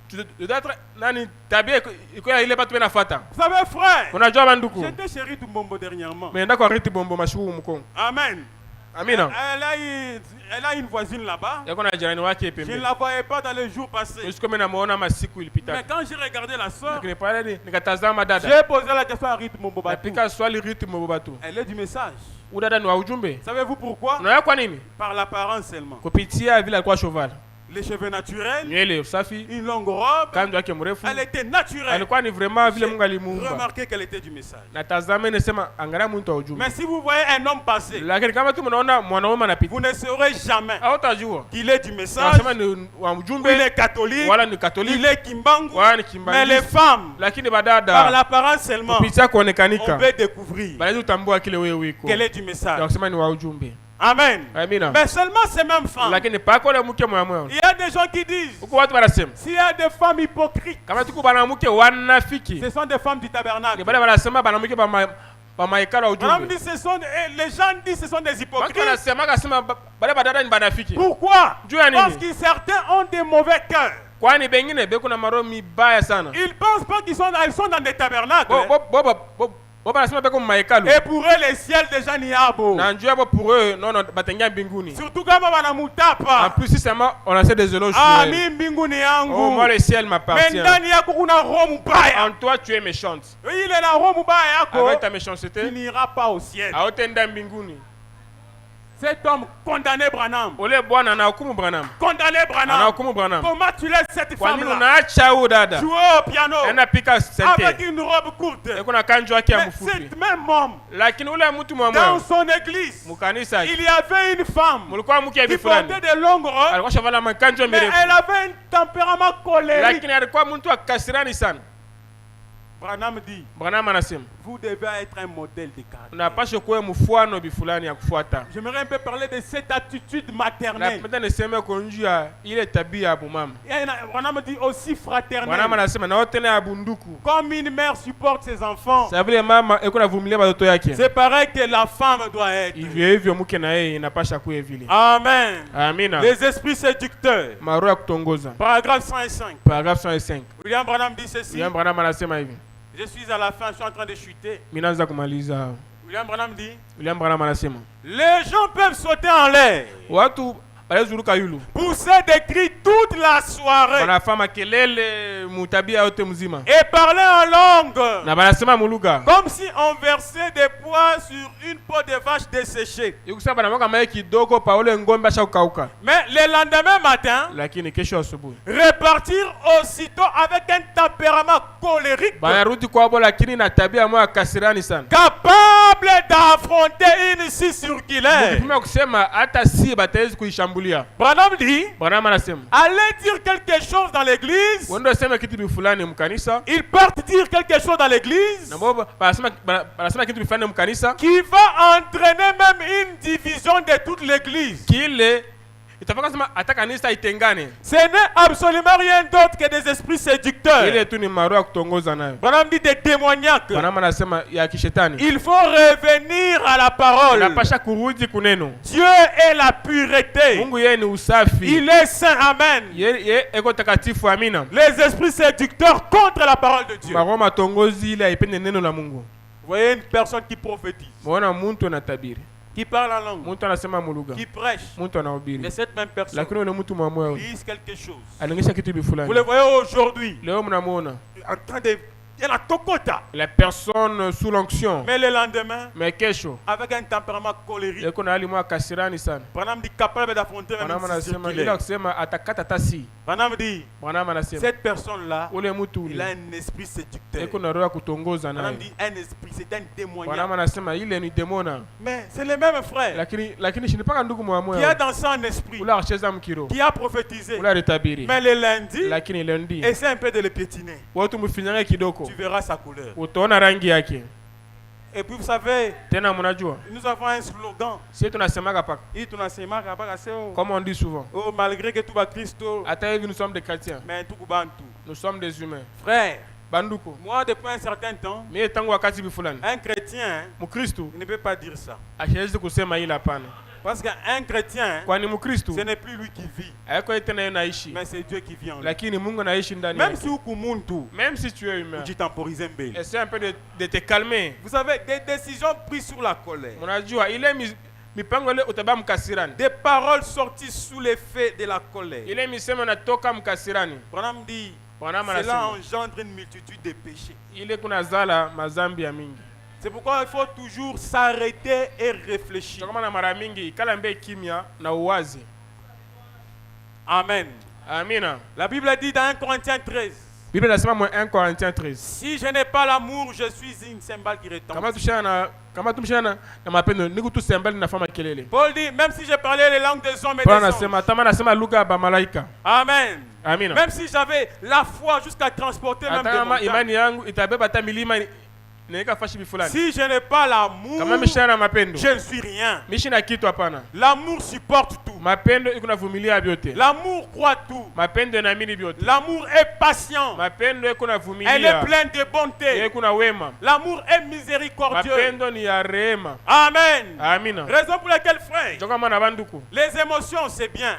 tu dois être... Nani, tabia iko ya ile batu benafuata. Vous savez, frère, Unajua banduku. j'étais chez Ritu Mbombo dernièrement. Mais ndako ariti bombo mashuku mkongo. Amen. Amina. Elle a une voisine là-bas. Yako na jirani wake Je ne pembeni. la voyais pas dans les jours passés. Jusqu'à maintenant namuona masiku Mais ilipita. quand j'ai regardé la soeur, Lakini pale nikatazama dada. j'ai posé la question à Ritu Mbombo. Napika swali ritmo batu. Elle est du message. Udada ni wa ujumbe. Savez-vous pourquoi? Unaona kwa nini? Par l'apparence seulement. Kupitia vile alikuwa cheval. Les cheveux naturels, Nywele safi, une longue robe. kanzo yake mrefu. Elle était naturelle. Alikuwa ni vraiment vile J'ai Mungu alimuumba. remarqué qu'elle était du message. Natazama nasema angalia mtu wa ujumbe. Mais si vous voyez un homme passer, Lakini kama tu mnaona mwanaume anapita, vous ne saurez jamais hautajua. qu'il est du message, Nasema ni wa il ujumbe est catholique, wala ni il Katoliki est kimbangu. wala ni Mais les Kimbangist. femmes, Lakini par badada l'apparence seulement, kupitia on kuonekanika peut découvrir bali utambua kile wewe uko. qu'elle est du message. Ndio kusema ni wa ujumbe. Amen. Amina. Mais seulement ces mêmes femmes. Lakini pako le mke mwa Il y a des gens qui disent, uko watu wanasema s'il y a des femmes hypocrites, kama tuko bana mke wanafiki. ce sont des femmes du tabernacle. Ni bale wanasema bana mke ba maikala On ujumbe. dit, les gens disent ce sont des Watu hypocrites. wanasema kasema bale badada ni banafiki. Pourquoi? Juu ya Parce nini? que certains ont des mauvais cœurs. Kwani bengine beko na maro mibaya sana. Ils pensent pas qu'ils sont dans des tabernacles. Bo banasema beko maikalo. Et pour eux, le ciel déjà n'y a beau. Na njoo hapo pour eux non batengia mbinguni. Surtout kama En wanamutapa. plus si seulement on a fait des éloges sur Ah, elle. mi mbinguni Oh moi yangu. le ciel Mais m'appartient. ndani yako kuna roho mbaya. En toi tu es méchante. Ile na roho mbaya yako, Avec ta tu méchanceté, n'iras pas au ciel. hautenda mbinguni. Cet homme condamné Branham. Ole bwana anahukumu Branham. Condamné Branham. Anahukumu Branham. Comment tu laisses cette Kwa nini femme-là unaacha huyu dada? jouer au piano Anapika avec sente. une robe courte? Eko na kanjo yake ya Mais mfupi. cet même homme, Lakini ule mtu mwa dans moyo son église, mkanisa il y avait une femme mulikuwa mke qui hivi fulani. portait des longues robes, Alikuwa shavala makanjo mais mirefu. elle avait un tempérament colérique. Lakini alikuwa mtu akasirani sana. Branham dit, Branham anasema vous devez être un modèle de caractère. unapaswa kuwa mfano bifulani ya kufuata. J'aimerais un peu parler de cette attitude Na maternelle. penda niseme konjia ile tabia ya bumama. Et Branham dit aussi Branham fraternelle. anasema na wote na bunduku. Comme une mère supporte ses enfants, Sasa vile mama eko navumilia watoto yake. c'est pareil que la femme doit être. Hivyo hivyo mke na yeye inapasha kuwa vile. Amen. Amina. Les esprits séducteurs. Maroho ya kutongoza. Paragraphe 105. Paragraphe 105. William Branham dit ceci. William Branham anasema hivi. Je suis à la fin, je suis en train de chuter. Mimi naanza kumaliza. William Branham dit, William Branham anasema les gens peuvent sauter en l'air, watu balizuluka yulu. pousser des cris toute la soirée Wanafanya kelele mutabia yote mzima. et parler en langue, Na banasema muluga. comme si on versait des pois sur une peau de vache desséchée. Ikusema banamwaga maji kidogo pa ule ngombe ashakauka. Mais le lendemain matin, Lakini kesho asubuhi repartir aussitôt avec un tempérament colérique, banarudi kwabo, lakini na tabia moja kasirani sana. capable d'affronter une scie circulaire. Ukipima kusema hata si batawezi kuishambulia. Branham dit, Branham anasema allez dire quelque chose dans l'église. wendo sema kitu fulani mkanisa. Ils partent dire quelque chose dans l'église Na boba banasema kitu fulani mkanisa. qui va entraîner même une division de toute l'église. Kile itafaka sema hata kanisa itengane. Ce n'est absolument rien d'autre que des esprits séducteurs. Ile tu ni maroho ya kutongoza nayo. Branham dit des démoniaques. Branham anasema ya kishetani. Il faut revenir à la parole. Unapasha kurudi kuneno. Dieu est la pureté. Mungu yeye ni usafi. Il est saint. Amen. Yeye eko takatifu, amina. Les esprits séducteurs contre la parole de Dieu. Maroho matongozi ile haipende neno la Mungu. voyez une personne qui prophétise, Mwana muntu anatabiri. qui parle en langue, Muntu anasema muluga. qui prêche. Muntu anahubiri. Mais cette même personne Lakini yule mtu mwamwe lise quelque chose. anaonyesha kitu Vous bifulani. le voyez aujourd'hui Leo mnamuona en train de... Il y a la tokota. la personne sous l'onction. Mais le lendemain, Mais kesho avec un tempérament colérique, yeko na hali mwa kasirani sana. Branham dit capable d'affronter même Bwana si c'est anasema ila circulaire. kusema atakata tasi. Branham dit, Bwana anasema cette personne-là, ule mtu il a ule un esprit séducteur. yeko na roho ya kutongoza Branham naye. dit un esprit, c'est un Bwana témoignage. anasema ile ni demona. Mais c'est le même frère Lakini shinipaka ndugu mwamwe. qui a dansé en esprit, Ule acheza mkiro. qui a prophétisé. Ule alitabiri. Mais le lundi, Lakini lundi essaie un peu de le piétiner. watu mfinyange kidoko. Tu verras sa couleur. Utaona rangi yake. Et puis vous savez, Tena mnajua nous avons un slogan. sisi tunasemaga paka Il tunasema kabaka seo. comme on dit souvent. Oh, malgré que tout va Christo, Hata hivi nous sommes des chrétiens. mais tout kubantu. Nous sommes des humains. Frère, Banduko. moi depuis un certain temps, Mimi tangu wakati bifulani. un chrétien, Mkristo il ne peut pas dire ça. ashawezi kusema ile hapana. Parce qu'un chrétien, Kwani Mkristo ce n'est plus lui qui vit, hayako tena yeye naishi. mais c'est Dieu qui vit en lui. Lakini Mungu anaishi ndani Même yake. si vous muntu, Même si tu es humain. vous temporiser mbele. Essaie un peu de te calmer. Vous savez, des décisions prises sur la colère, Mnajua ile mipango ile utaba mkasirani. des paroles sorties sous l'effet de la colère. Ile misemo natoka mkasirani. Branham dit, Bwana cela anasema engendre une multitude de péchés. ile kuna zala mazambi ya mingi. C'est pourquoi il faut toujours s'arrêter et réfléchir. Kama na mara mingi kala mbe kimya na uwazi. Amen. Amina. La Bible dit dans 1 Corinthiens 13, Biblia inasema mwa 1 Corinthiens 13. si je n'ai pas l'amour, je suis une cymbale qui retentit. Kama tumshana na mapendo niko tu sembali na fama kelele. Paul dit, même si je parlais les langues des hommes et Bwana des anasema anges. tama anasema lugha ya malaika. Amen. Amina. Même si j'avais la foi jusqu'à transporter même Hata des kama montagnes. imani yangu itabeba hata milima Neka fashi bifulani. Si je n'ai pas l'amour, Kama mishana mapendo. je ne suis rien. Mishina kitu hapana. L'amour supporte tout. Mapendo iko navumilia vyote. L'amour croit tout. Mapendo yanaamini vyote. L'amour est patient. Mapendo iko navumilia. Elle est pleine de bonté. Iko na wema. L'amour est miséricordieux. Mapendo ni ya rehema. Amen. Amina. Raison pour laquelle, frère, Joka mwana banduku. les émotions, c'est bien.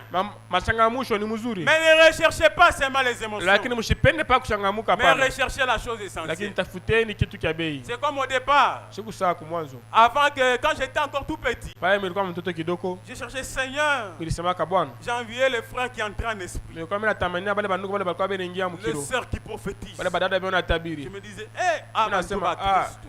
Machangamusho ni mzuri. Mais ne recherchez pas seulement les émotions. Lakini mshipende pa kuchangamuka Mais pana. recherchez la chose Lakini essentielle. tafuteni kitu cha bei. C'est comme au départ. Siku saa kumwanzo. Avant que, quand j'étais encore tout petit, Pale nilikuwa mtoto kidoko. j'ai cherché Seigneur. Nilisemaka Bwana. J'ai envié les frères qui entraient en esprit. Nilikuwa mimi natamania bale banduku bale balikuwa beneingia Les mkiro. sœurs qui prophétisent. Bale badada bwana Je tabiri. me disais, hé, ah, Nasema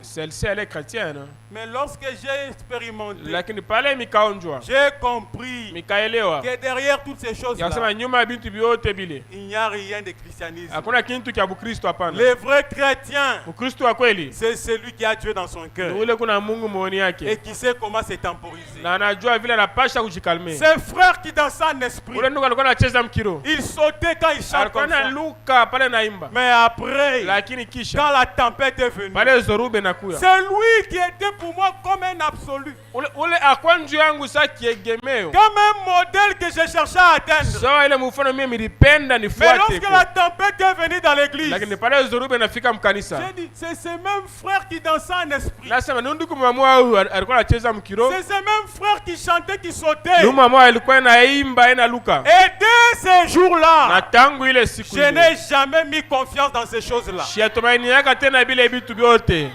celle-ci elle est chrétienne. mais lorsque j'ai expérimenté, Lakini pale mikaonjwa. j'ai compris Mikaelewa. que derrière toutes ces choses-là, Yakasema nyuma ya bintu vyote bile. il n'y a rien de christianisme. Hakuna kitu cha Bukristo hapana. Le vrai chrétien, Ukristo wa kweli c'est celui qui a Dieu dans son ni cœur ule kuna Mungu moyoni et yake. qui sait comment se temporiser. Na anajua vile anapasha kujikalmea. Ces frères qui dansaient en esprit, Ule ndugu alikuwa anacheza mkiro. ils sautaient quand ils chantent Alikuwa comme ça. analuka pale naimba. Mais après, Lakini kisha quand la tempête est venue, pale zorube nakuya. c'est lui qui était pour moi comme un absolu, Ule akwanju yangu sa kiegemeo. comme un modèle que je cherchais à atteindre. Sawa ile mfano mimi nilipenda Mais nifuate. lorsque la tempête est venue dans l'église, Lakini pale zorube nafika mkanisa. j'ai dit, c'est ces mêmes frères qui dansaient en esprit. Nasema ndugu mama huyu alikuwa anacheza mkiro. C'est ces mêmes frères qui chantaient, qui sautaient. Ndugu mama alikuwa anaimba inaluka. Et dès ces Na jours-là, tangu ile siku je n'ai jamais mis confiance dans ces choses-là. Shiatumaini yaka tena bile vitu vyote.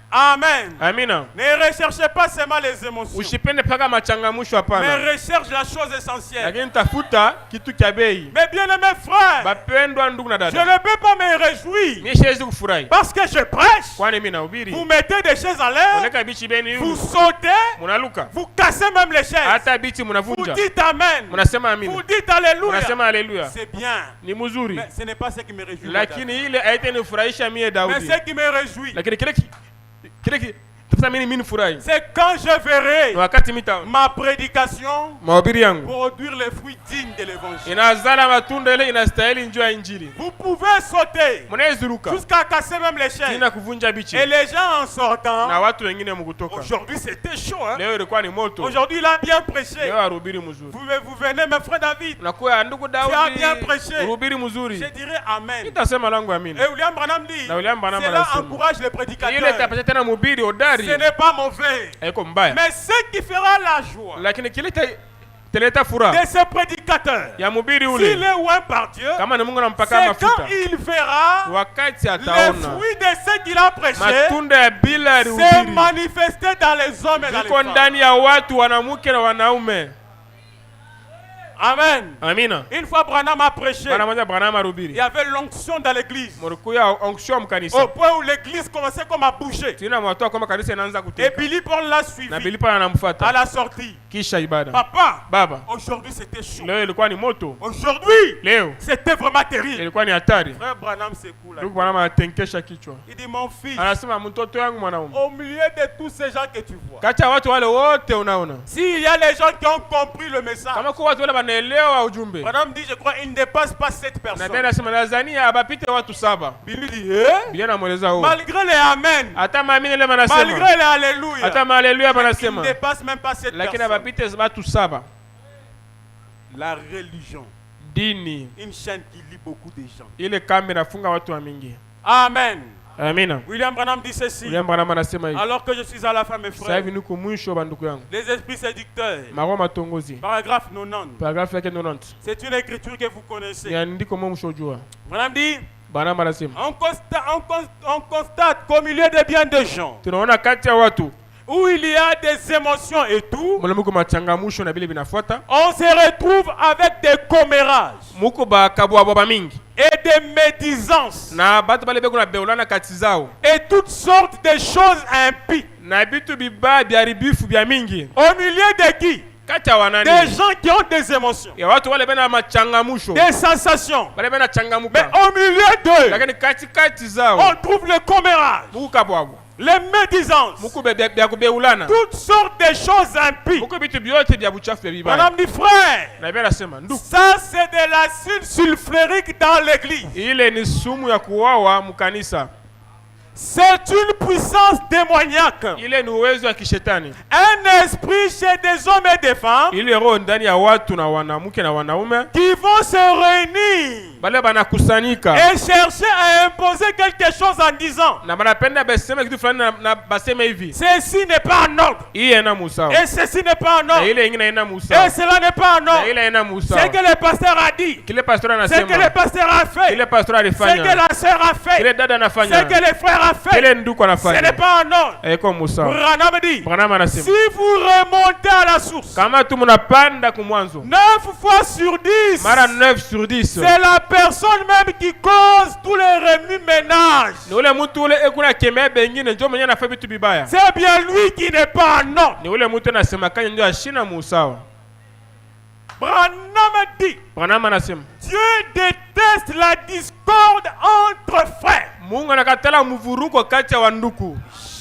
Amen. Amina. Ne recherchez pas seulement les émotions, Usipende paka machangamusho mais hapana. recherche la chose essentielle. Lakini tafuta kitu cha bei. Mes bien-aimés frères, Bapendwa ndugu na je dada. ne peux pas me réjouir Mimi siwezi kufurahi. parce que je prêche. Kwani mimi nahubiri. Vous mettez des chaises en l'air, Unaweka bichi beni vous huyu. sautez, Munaluka. vous cassez même les chaises. Hata bichi Vous munavunja. dites Amen. Munasema amina. Vous dites Alléluia. Munasema haleluya. C'est bien. Ni mzuri. Mais ce n'est pas ce qui me réjouit. Lakini ile haitanifurahisha mie Mais Daudi. ce qui me réjouit, Lakini kile tafasa mimi nifurahi. c'est quand je verrai Ni wakati mita ma prédication mahubiri yangu produire les fruits dignes de l'évangile. inazala matunda ile inastahili njoo ya injili. Vous pouvez sauter Mnaezuruka. jusqu'à casser même les chaînes. Tina kuvunja bichi. Et les gens en sortant, Na watu wengine mkutoka. aujourd'hui c'était chaud. Hein? Leo ilikuwa ni moto. Aujourd'hui il a bien prêché. Leo arubiri mzuri. Vous venez, mes frères David. Unakuwa ndugu Tu as Daudi. bien prêché. Urubiri mzuri. Je dirais Amen. Nitasema langu amina. Et William Branham dit, Na William Branham cela anasema. encourage les Ile prédicateurs. tapata tena mhubiri hodari. Ce n'est pas mauvais. Haiko mbaya. Mais ce qui fera la joie, Lakini kile teleta fura de ce prédicateur, ya mubiri s'il ule est oint par Dieu, kama ni Mungu anampaka c'est quand mafuta il verra wakati les ataona fruits de ce qu'il a prêché matunda ya bila se alihubiri manifester dans les hommes et dans les viko femmes. ndani ya watu wanamke na wanaume. Amen. Amina. Une fois Branham a prêché, Bana moja Branham il arubiri y avait l'onction dans l'église, murikuya onction au mkanisa point où l'église commençait comme à bouger. tina mwatoa kama kanisa inaanza Et kuteka Billy Paul l'a suivi na Bilipa à anamfuata la sortie. kisha ibada. Papa, Baba, aujourd'hui c'était chaud. leo ilikuwa ni moto, Aujourd'hui, leo c'était vraiment terrible. ilikuwa ni hatari. Frère Branham secoue là. Ndugu Branham anatenkesha kichwa, Il dit, mon fils, anasema mtoto yangu mwanaume, au milieu de tous ces gens que tu vois, kati ya watu wale wote unaona, s'il y a les gens qui ont compris le message, kama kwa watu wale wanaelewa ujumbe, Branham dit, je crois, il ne dépasse pas cette na personne. tena nasema Tanzania abapite watu 7. Billy dit, eh? Biblia inamweleza huo, Malgré les amen, hata maamini ile wanasema, malgré les alléluia, hata haleluya il ne wanasema, dépasse même pas cette lakini personne. abapite watu 7. La religion, Dini une chaîne qui lie beaucoup de gens. ile kambi inafunga watu wa mingi. Amen. Amina. William Branham dit ceci. William Branham anasema hivi, Alors que je suis à la fin, mes sasa frères, hivi niko mwisho banduku yangu, les esprits séducteurs, maroma matongozi, paragraphe 90. paragrafu yake 90 C'est une écriture que vous connaissez. ni andiko mwa mshojua. Branham dit, Branham anasema on constate qu'au milieu de bien des gens, tunaona kati ya watu où il y a des émotions et tout, mule muko machangamusho na bile binafuata, on se retrouve avec des commérages muko bakabwabwa mingi et des médisances na batu bale beko na beulana kati zao et toutes sortes de choses impies. na bitu bibaya byaribifu bya mingi Au milieu de qui? kati ya wanani Des gens qui ont des émotions, ya watu wale bena machangamusho des sensations. bale bena Mais changamuka, au milieu d'eux, lakini kati zao on trouve le commérage, muko kabwabwa, les médisances, muko bya kubeulana, toutes sortes de choses impies. muko bitu byote bya buchafu bya bibaya. Madame dit, frère, Na bia nasema ndugu, ça c'est de l'acide sulfurique dans l'église. ile ni sumu ya kuwawa mkanisa, C'est une puissance démoniaque. ile ni uwezo wa kishetani, Un esprit chez des hommes et des femmes ile roho ndani ya watu na wanamke na wanaume qui vont se réunir bale banakusanyika et chercher à imposer quelque chose en disant, na banapenda baseme kitu fulani na baseme hivi, ceci n'est pas en ordre, hii haina musawa et ceci n'est pas en na ordre, ile ingine haina musawa et cela n'est pas en na ordre. ile haina Ce musawa. que le pasteur a dit, Kile pastor ce que le anasema, pasteur a fait, kile pastor ce que alifanya, la sœur a fait, kile dada ce anafanya, que les frères a fait, kile ndugu ce n'est anafanya, pas en ordre. haiko musawa. Branham dit, Branham si anasema vous remontez à la source, kama tu mnapanda kumwanzo 9 fois sur 10, mara 9 sur 10, c'est la personne même qui cause tous les remue-ménages. ni ule mtu ule ekuna kemea bengine njo mwenye anafanya vitu bibaya, C'est bien lui qui n'est pas en ordre. ni ule mtu anasema kanya ndio ashina musawa. Branham dit, Branham anasema Dieu déteste la discorde entre frères. Mungu anakatala mvuruko kati ya wanduku.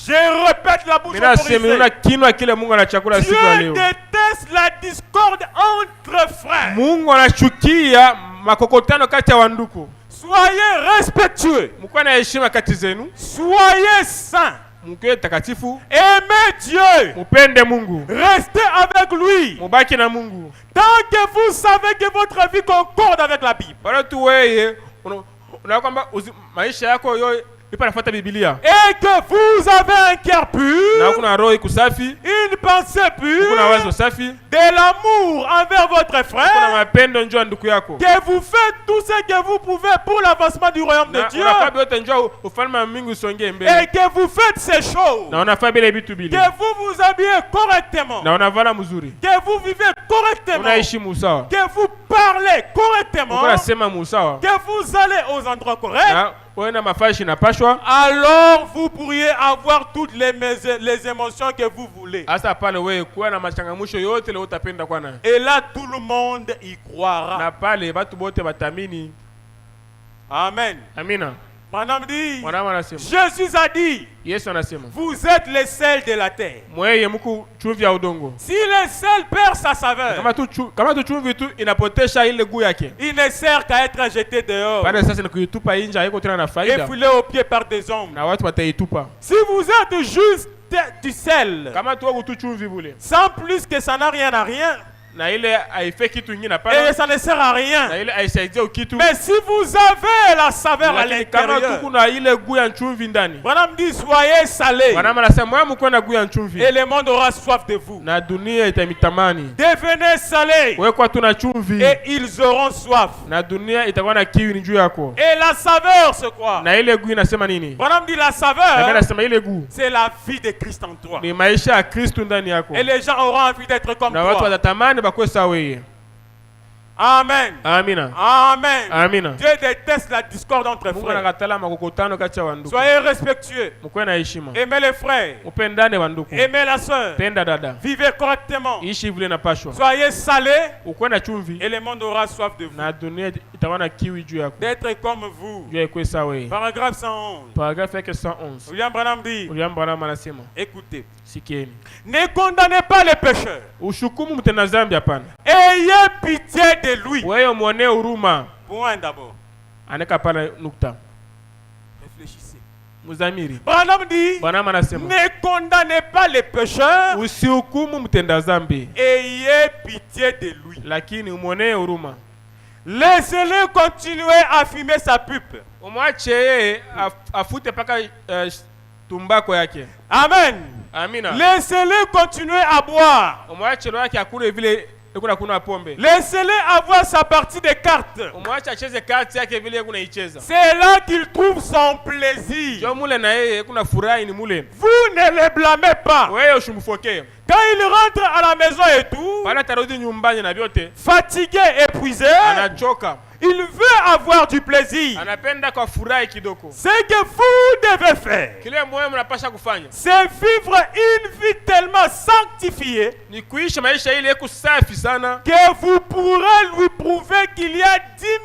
Je répète la bouche Mina sema una autorisée. kinwa kile Mungu anachakula siku ya Dieu leo. déteste la discorde entre frères. Mungu anachukia makokotano kati ya wanduku. Soyez respectueux. Mkuwa na heshima kati zenu, Soyez saints. mkuwe takatifu, Aimez Dieu. mupende Mungu, Restez avec lui. mubaki na Mungu. Tant que vous savez que votre vie concorde avec la Bible. Bado tu wewe una kwamba maisha yako yo ipa nafuata Biblia. Et que vous avez un cœur Na pur, kuna roho ikusafi, une pensée kuna wazo pure, safi, de l'amour envers votre kuna frère, mapendo njoo ndugu yako. que vous faites tout ce que vous pouvez pour l'avancement du royaume de Na Dieu, unafaa yote njoo ufalme wa mbingu usonge et mbele. que vous faites ces choses, Na unafaa bile vitu bile. que vous vous habillez correctement, Na unavala mzuri. que vous vivez correctement, Unaishi musawa. que vous parlez correctement, Uko nasema musawa. que vous allez aux endroits corrects, Na wewe na mafashi na pashwa. alors vous pourriez avoir toutes les émotions que vous voulez. Hasa pale wewe kuwa na machangamusho yote leo utapenda kwa nayo. Et là, tout le monde y croira. Na pale watu wote watamini. Amen. Amina. Madame dit, Mwanama anasema. Jésus a dit, Yesu anasema. vous êtes les sels de la terre. Mweye mku chumvi ya udongo. Si le sel perd sa saveur, Kama tu chumvi tu inapotesha ile guu yake. il ne sert qu'à être jeté dehors Pale sasa ni kuitupa nje, haiko tena na et faida. foulé aux pieds par des hommes. Na watu wataitupa. Si vous êtes juste du sel, Kama tu wewe tu chumvi bule. sans plus que ça n'a rien à rien, na ile haifai kitu ingine Et hapana, ça ne sert à na rien. ile haisaidia kitu. Mais si vous avez la saveur à Lakini kama tu l'intérieur, kuna ile gu ya chumvi ndani, Branham dit soyez salés Bwana anasema mwe mko na gu ya chumvi et le monde aura soif de vous. na dunia itamitamani. Devenez salés Wewe kwa tuna chumvi et ils auront soif. na dunia itakuwa na kiu ni juu yako. Et la saveur, c'est quoi? Na ile gu inasema nini? Branham dit la Na saveur, anasema ile gu c'est la vie de Christ en toi. ni maisha ya Kristo ndani yako. Et les gens auront envie d'être comme Na watu toi. watatamani bakwe sawa wewe. Amen. Amina. Amen. Amina. Dieu déteste la discorde entre Mungu frères. anakatala makokotano kati ya wandugu. Soyez respectueux. Mkuwe na heshima. Aimez les frères. Upendane wandugu. Aimez la sœur. Penda dada. Vivez correctement. Ishi vile napashwa. Soyez salés Ukuwe na chumvi et le monde aura soif de vous. na dunia itakuwa na kiu juu yako. D'être comme vous. Juu ya ikuwe sawa wewe. Paragraphe 111. Paragrafu yake 111. William Branham dit, William Branham anasema, écoutez, sikieni. ne condamnez pas les pécheurs. Ushukumu mtenda dhambi hapana. Ayez pitié de lui. Wewe muonee huruma. Point d'abord. Aneka pala nukta. Réfléchissez. Muzamiri. Branham dit, Branham anasema, ne condamnez pas les pécheurs. usihukumu mtenda dhambi, Ayez pitié de lui. lakini umuonee huruma. Laissez-le continuer à fumer sa pipe. Umwache yeye afute paka tumbako yake. Amen. Amina. Laissez-le continuer à boire. Umwache roho yake akule vile kuna kuna pombe. Laissez-le avoir sa partie de cartes. Umwache acheze kati yake vile kuna icheza. C'est là qu'il trouve son plaisir. Jo mule na yeye kuna furahi ni mule. Vous ne le blâmez pas. Wewe ushumfokee. Quand il rentre à la maison et tout, Bana tarudi nyumbani na vyote. fatigué, épuisé, Anachoka. il veut avoir du plaisir. Anapenda kwa furahi kidogo. Ce que vous devez faire, Kile moyo mnapasha kufanya c'est vivre une vie tellement sanctifiée ni kuishi maisha ile yako safi sana, que vous pourrez lui prouver qu'il y a 10 000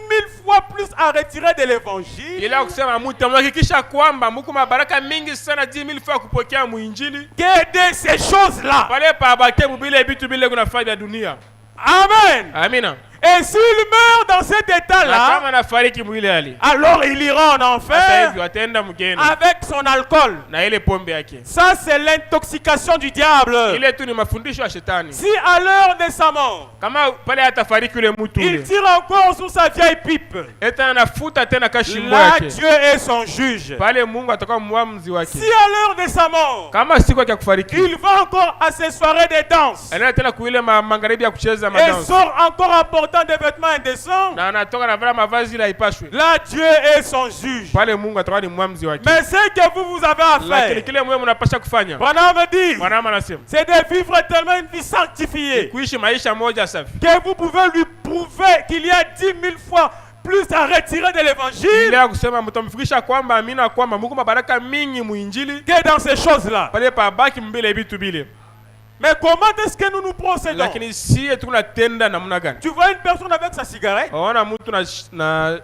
fois plus à retirer de l'évangile ila kusema mtamhakikisha kwamba mko mabaraka mingi sana 10,000 fois kupokea muinjili que de ces choses-là. pale pa bake mubile bitu bile kuna faida dunia. Amen. Amina. Et s'il meurt dans cet Na état-là, kama nafariki mwile ali, alors il ira en hata enfer hivyo ataenda mgeni avec son alcool. na ile pombe yake. Ça, c'est l'intoxication du diable. Ile tu ni mafundisho ya shetani. Si à l'heure de sa mort, Kama pale atafariki yule mtu il ule, tire encore sur sa vieille pipe, eta anafuta tena kashimbo là, yake, Dieu est son juge. pale Mungu atakuwa muamuzi wake. Si à l'heure de sa mort, Kama siku yake ya kufariki, il va encore à ses soirées de danse anaenda tena kuile magharibi ya kucheza et madansi, sort encore en portant des vêtements indécents, na anatoka na vala mavazi ile haipashwi, là, Dieu est son juge. pale Mungu atakuwa ni muamuzi wake. Mais ce que vous avez à Lakini faire, kile mwe mnapasha kufanya, Branham dit, Bwana anasema c'est de vivre tellement une vie sanctifiée kuishi maisha moja safi, que vous pouvez lui prouver qu'il y a 10 000 fois plus à retirer de ile l'évangile ya kusema mtamfikisha kwamba amina kwamba Mungu mabaraka mingi muinjili que dans ces choses-là. pale pa baki mbele bitu bile. Mais comment est-ce que nous nous procédons? Lakini sie tunatenda namna gani? Tu vois une personne avec sa cigarette, Waona mtu na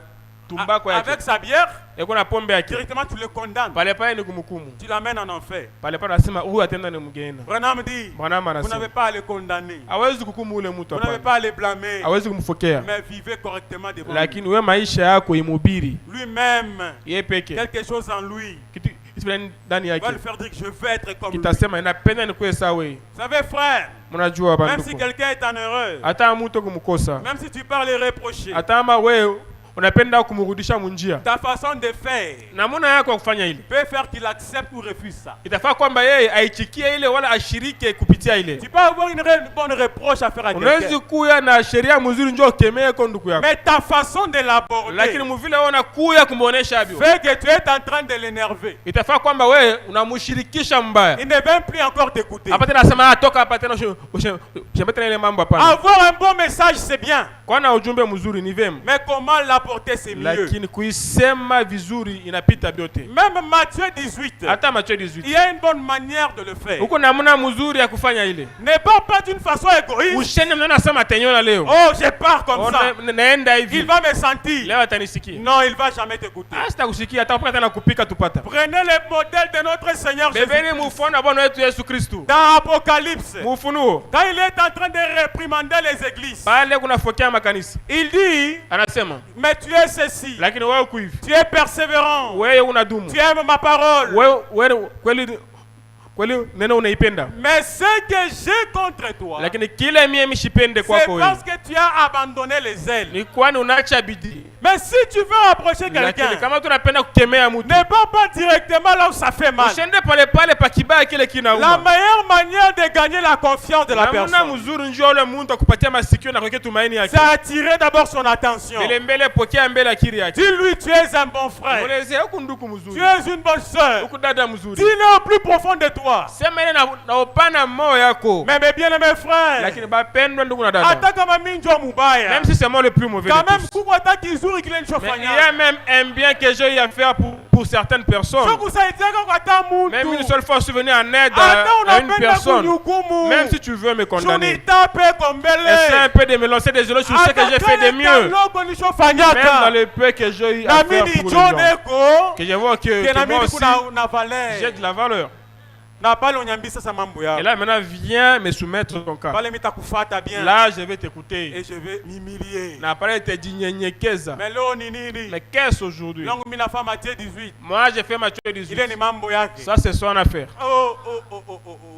tumbako yake, avec sa bière, yako na pombe yake, directement tu le condamnes. pale pale ni kumhukumu, Tu l'amènes en enfer. pale pale anasema huyu atenda ni mgeni. Branham dit, Bwana vous n'avez anasema pas à le condamner. hawezi kuhukumu ule mtu Vous n'avez hapana, pas à le blâmer. hawezi kumfokea, Mais vivez correctement devant lui. lakini we maisha yako imhubiri Lui-même, yeye peke, quelque chose en lui kitu fulani ndani va yake lui faire dire que je veux être comme lui. kitasema inapenda nikuwe sawa wewe. Vous savez, frère, Mnajua même si banduku, quelqu'un est en erreur, hata mtu kumkosa, même si tu parles et reprocher, hata ama wewe unapenda kumrudisha munjia, ta façon de faire namuna yako ya kufanya ile peut faire qu'il accepte ou refuse ça. itafaa kwamba yeye aichikie ile wala ashirike kupitia ile. Tu peux avoir une bonne reproche à faire à Unawezi quelqu'un, kuya na sheria mzuri njoo kemee kwa ndugu yako, mais ta façon de lakini l'aborder mvile wewe unakuya kumuonesha hivyo, fait que tu es en train de l'énerver. itafaa kwamba wewe unamshirikisha mbaya. Il ne veut plus encore t'écouter. Hapa tena nasema toka hapa tena ushambeta ile mambo hapana. Avoir un bon message, c'est bien, Kwa na ujumbe mzuri ni vema, mais comment l'apporter, c'est mieux. lakini kuisema vizuri inapita vyote. Même Matthieu 18, Hata Matthieu il 18 y a une bonne manière de le faire. huko namna mzuri ya kufanya ile. Ne pas d'une façon égoïste. Ushende mnaona nasema tenyola leo. Oh, je pars comme ça. Naenda Il hivi. va me sentir. Leo atanisikia. Non, il va jamais t'écouter. Hasta kusikia hata kupata na kupika tupata. Prenez le modèle de notre Seigneur Bebeni Jésus. mufano Bwana wetu Yesu Kristo. Dans Apocalypse, Mufunuo. quand il est en train de réprimander les églises, Pale kuna fokea makanisa. il dit, Anasema, mais tu es ceci, lakini wewe kuivi. tu es persévérant, Wewe unadumu. tu aimes ma parole, Wewe kweli kweli neno unaipenda, Mais ce que j'ai contre toi, lakini kile mimi mishipende c'est kwako wewe parce que tu as abandonné les ailes. ni kwani unaacha bidii. Mais si tu veux approcher Lakini quelqu'un, kama tunapenda kukemea mtu, ne pars pas directement là où ça fait mal. usiende pale pale pa kibaya kile La kinauma. meilleure manière de gagner la confiance de la Namna personne, mzuri njoo ule mtu akupatia masikio na kuwekea tumaini yake. c'est attirer d'abord son attention. Mbele mbele, pokea mbele akili yake. Dis-lui, tu es un bon frère. Mwelezea huku ndugu Tu mzuri, es une bonne sœur. huku dada mzuri. Dis-le au plus profond de toi. Sema ile na upana moyo yako. Mais mes bien-aimés frères, Lakini bapendwa ndugu na dada, hata kama mimi ndio mubaya, même si c'est moi le plus mauvais quand de même tous, kuko hata kizuri kile mais il y a nilichofanya. même un bien que j'ai à faire pour certaines personnes. Sio kusaidia kwa hata Même une mtu. seule fois souvenir en aide Hata à une unapenda personne. kunihukumu. Même si tu veux me condamner. Unitape kwa mbele. Essaie un peu de me lancer des éloges sur ce que j'ai fait de mieux. Kaloko Même dans nilishofanyaka. le peu que j'ai eu à Na faire mimi pour les gens. nijoneko. Que je vois que Na moi mimi aussi, kuna na valeur. j'ai de la valeur. Na pale unyambisa sa mambo Et yako. là, maintenant, viens me soumettre ton cas. Pale mitakufata bien. Là, je vais t'écouter. Et je vais m'humilier. Na pale te jinyenyekeza. Mais leo ni nini? Mais qu'est-ce aujourd'hui? Yangu mimi nafanya Matthieu 18. Moi, j'ai fait Matthieu Ile 18. ni mambo yake. Ça, c'est son affaire. Oh,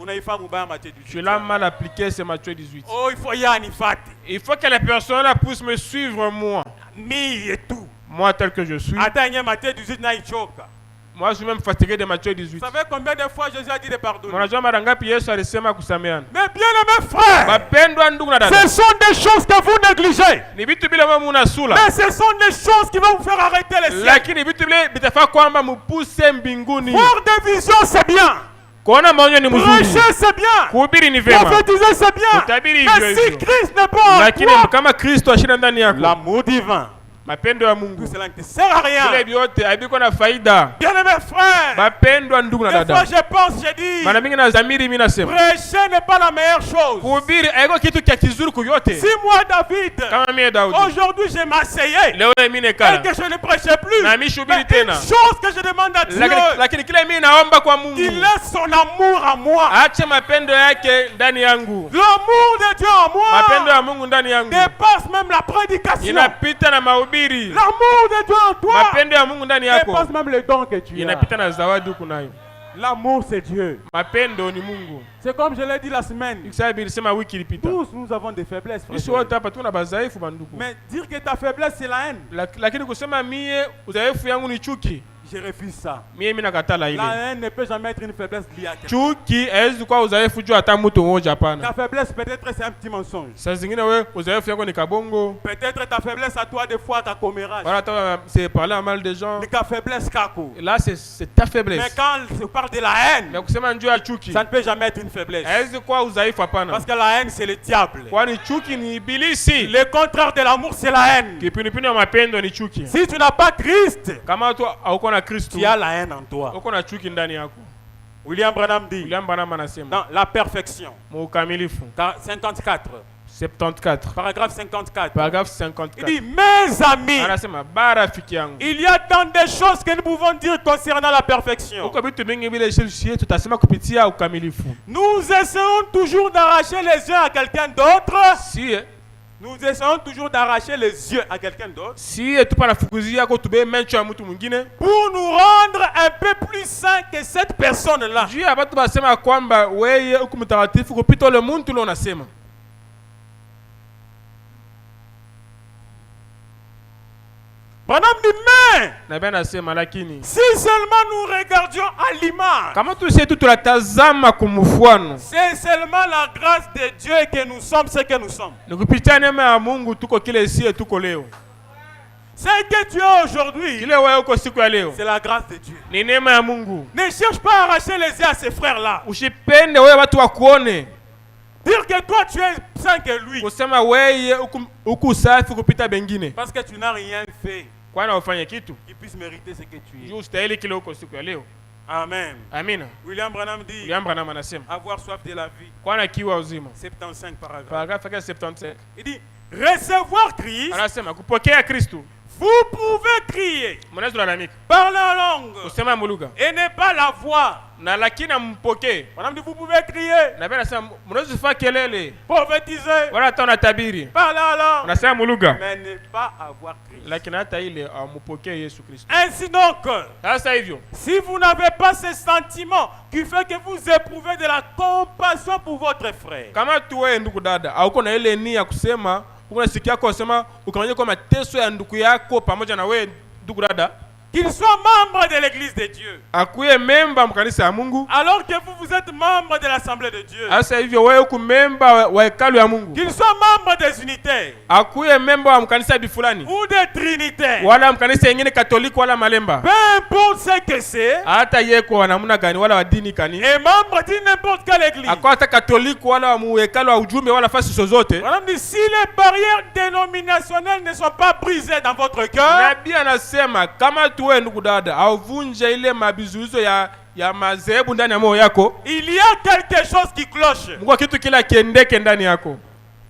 unaifahamu baya Matthieu 18. Tu l'as mal appliqué, c'est Matthieu 18. Oh, il faut y anifate. Il faut que les personnes là puissent me suivre, moi. Mi et tout. Moi, tel que je suis. Hata yenye Matthieu 18 na ichoka. Moi, je suis même fatigué de Matthieu 18. Vous savez combien de fois Jésus a dit de pardonner? Unajua mara ngapi Yesu alisema kusameheana? Mais bien aimés frères, Bapendwa ndugu na dada, ce sont des choses que vous négligez. ni vitu vile mwa munasula, Mais ce sont des choses qui vont vous faire arrêter les cieux. lakini vitu vile vitafaa kwamba mupuse mbinguni. Voir des visions, c'est bien. Kuona maonyo ni mzuri, Prêcher, c'est bien. kuhubiri ni vema, Prophétiser, c'est bien. kutabiri Mais hivyo si hivyo, Christ n'est pas en lakini toi, kama Kristo ashinda ndani yako, l'amour divin, mapendo ya tout Mungu cela ne te sert à vile rien. vyote haviko na faida. Bien-aimés frères, Bapendwa ndugu na des fois dada, je pense, je dis, mara mingi na zamiri mimi nasema prêcher n'est pas la meilleure chose. kuhubiri haiko kitu kia kizuri kuyote. Si moi, David, Kama mimi Daudi aujourd'hui je m'asseyais leo mimi et nekala que je ne prêchais plus, na mimi shubiri mais une tena, chose que je demande à Dieu, lakini kile mimi naomba kwa Mungu qu'il laisse son amour à moi. ache mapendo yake ndani yangu, L'amour de Dieu en mapendo moi ya Mungu ndani yangu dépasse même la prédication. inapita na mahubiri. L'amour de Dieu en toi Mapendo ya Mungu ndani yako dépasse même les dons que tu as. inapita na zawadi huku nayo. L'amour, c'est Dieu. Mapendo ni Mungu. C'est comme je l'ai dit la semaine. Sasa nilisema wiki ilipita, Tous nous avons des faiblesses, frère. sisi wote hapa tuna badhaifu bandugu, Mais dire que ta faiblesse, c'est la haine, lakini kusema mie udhaifu yangu ni chuki, je refuse ça. mimi nakatala ile. La haine ne peut jamais être une faiblesse liée à quelqu'un. Chuki haiwezi kuwa udhaifu juu hata mtu mmoja, Ta hapana. faiblesse, peut-être, c'est un petit mensonge. Saa zingine we udhaifu yako ni kabongo, Peut-être ta faiblesse à toi, des fois, ta commérage. wala hata c'est parler à mal des gens. Ta faiblesse, kako. Là c'est ta Mais faiblesse. quand je parle de la haine, Na kusema njoo ya chuki ça ne peut jamais être une faiblesse. haiwezi kuwa udhaifu, hapana, Parce que la haine, c'est le diable. kwani chuki ni ibilisi. Le contraire de l'amour, c'est la haine. Kipindupindu ya mapendo ni chuki. Si tu n'as pas Christ, Kama tu hauko na Kristo, tu as la haine en toi. uko na chuki ndani yako. William Branham dit William Branham anasema dans La Perfection, muukamilifu 54, 74 paragraphe 54, paragraphe il 54 dit, mes amis, anasema barafiki yangu, il y a tant de choses que nous pouvons dire concernant la perfection. uko vitu vingi vile sisi tutasema kupitia ukamilifu. Nous essayons toujours d'arracher les yeux à quelqu'un d'autre. Nous essayons toujours d'arracher les yeux à quelqu'un d'autre Si tupa nafukuzia ko tube mencho ya mtu mwingine pour nous rendre un peu plus saints que cette personne-là. juu ya watu basema kwamba weye uko mtakatifu kupita ule muntu ule unasema. Branham dit mais Na bena nasema lakini si seulement nous regardions à l'image, kama tusie tu tunatazama kumfuano, c'est seulement la grâce de Dieu que nous sommes ce que nous sommes. ni kupitia neema ya Mungu tuko kile sie tuko leo. Ce que tu es aujourd'hui, Kile wewe uko siku ya leo c'est la grâce de Dieu. ni neema ya Mungu. Ne cherche pas à arracher les yeux à ces frères-là. Usipende wewe watu wakuone Dire que toi tu es saint que lui. kusema weye uku safi kupita bengine, Parce que tu n'as rien fait kwani ufanye kitu qui puisse mériter ce que tu es. juu stahili kile uko siku ya leo. Amen. Amina. William Branham dit William Branham anasema avoir soif de la vie. kwani kiwa uzima, 75 paragraphes. paragraphe 75 Il dit recevoir Christ anasema kupokea Kristo Vous pouvez crier, Mnaweza kulalamika. parler en langue Kusema mulugha. et ne pas la voir. Na lakini mpokee. Madame dit, vous pouvez crier, Na bena sema mnaweza kufanya kelele. prophétiser, Wala hata unatabiri. parler en langue, Unasema mulugha. mais ne pas avoir Christ. Lakini hata ile ampokee Yesu Kristo. Ainsi donc, Sasa hivyo. si vous n'avez pas ce sentiment qui fait que vous éprouvez de la compassion pour votre frère, Kama tu wewe ndugu dada, hauko na ile nia kusema, uko na sikia yako kusema ukaonyesha kwa mateso ya ndugu yako pamoja na wewe ndugu dada, qu'il soit membre de l'église de Dieu, akuye memba mkanisa ya Mungu. alors que vous êtes membre de l'assemblée de Dieu, Sasa hivyo wewe uko memba wa hekalu ya Mungu. qu'il soit membre des unitaires Akuye memba wa mkanisa bifulani. ou des trinitaires, Wala mkanisa yengine katoliki wala malemba. peu importe ce que c'est, Hata yeye kwa namna gani wala wa dini kani. est membre de n'importe quelle église. Akwa hata katoliki wala wa muhekalu wa ujumbe wala fasi zozote. Madame dit, si les barrières dénominationnelles ne sont pas brisées dans votre cœur, Nabii anasema kama tu wewe ndugu dada auvunje ile mabizuizo ya madhehebu ndani ya moyo yako, il y a quelque chose qui cloche. Mungu kitu kila kiendeke ndani yako.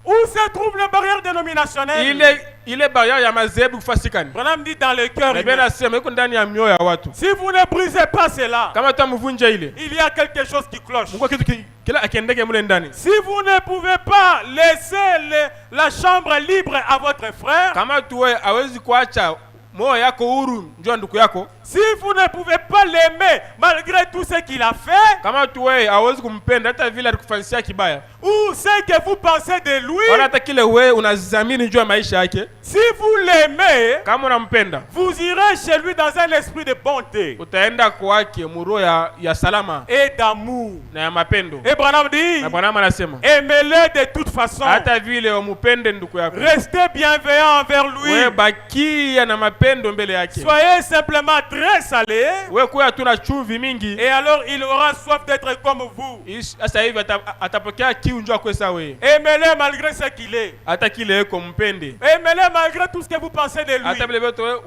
Où se trouvent les barrières dénominationnelles? Ile barrière ya madhehebu kufasikani. Madame dit, dans le cœur Nabii humain. anasema iko ndani ya mioyo ya watu. Si vous ne brisez pas cela, Kama tutamvunja ile, il y a quelque chose qui cloche. Mungu kitu kila akiendeke mule ndani. Si vous ne pouvez pas laisser la chambre libre à votre frère, Kama tuwe hawezi kuacha moyo yako huru njoo ndugu yako, si vous ne pouvez pas l'aimer malgré tout ce qu'il a fait, kama tuwe hawezi kumpenda hata vile alikufanyia kibaya, ou ce que vous pensez de lui, wala hata kile wewe unazamini njoo maisha yake, si vous l'aimez, kama unampenda vous irez chez lui dans un esprit de bonté utaenda kwake muro ya salama et d'amour. na ya mapendo. Et Branham dit, Na Bwana anasema aimez-le de toute façon. hata vile umupende ndugu yako, Restez bienveillant envers lui. wewe bakia na mapendo mbele yake. Soyez simplement très salé. Wewe kwa hatuna chumvi mingi, Et alors il aura soif d'être comme vous. sasa hivi atapokea kiu njoo kwesa wewe, Aimez-le malgré ce qu'il est. hata kile yako mpende, Aimez-le malgré tout ce que vous pensez de hata lui. vile vyote wewe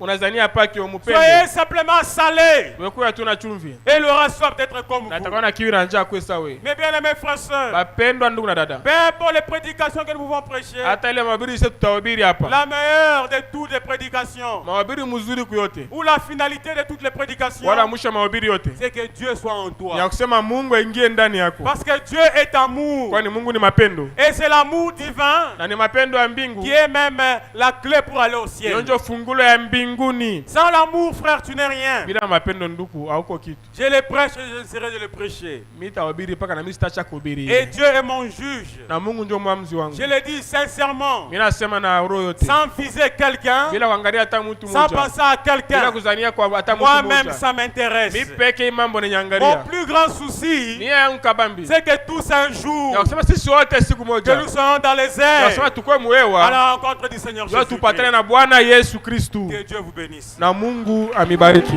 unazania paki umupende. Soyez simplement salé. Wewe kwa hatuna chumvi, Et il aura soif d'être comme na vous. atakuwa na kiu na njaa kwesa wewe. Mes bien-aimés frères et sœurs, Bapendwa ndugu na dada, peu importe les prédications que nous pouvons prêcher, hata ile mahubiri sisi tutahubiri hapa, la meilleure de toutes les prédications, mahubiri mzuri kuyote, ou la finalité de toutes les prédications, wala mwisho mahubiri yote c'est que Dieu soit en ya toi. kusema Mungu aingie ndani yako, Parce que Dieu est amour. kwani Mungu ni mapendo Et c'est l'amour divin na ni mapendo ya mbingu, qui est même la clé pour aller au ciel. ndio fungulo ya mbinguni. Sans l'amour, frère, tu n'es rien. Bila mapendo ndugu hauko kitu. Je le prêche et je serai de le prêcher. Mimi nitahubiri paka na mimi sitaacha kuhubiri. Et Dieu est mon juge. Na Mungu ndio mwamuzi wangu. Je le dis sincèrement, Mimi nasema na roho yote. sans viser quelqu'un, Bila kuangalia hata mtu sans mmoja. penser à Bila quelqu'un. kuzania kwa hata mtu Moi-même, mmoja. ça m'intéresse. Mimi peke mambo Mon ninyangalia. plus grand souci, Ni yangu kabambi. c'est que tous un jour, Ya kusema sisi wote siku que moja. nous serons dans les Ya kusema airs tukue à muewa. la rencontre du Seigneur Ndio Jésus. tupatane na Bwana Yesu Kristu. Que Dieu vous bénisse. Na Mungu amibariki.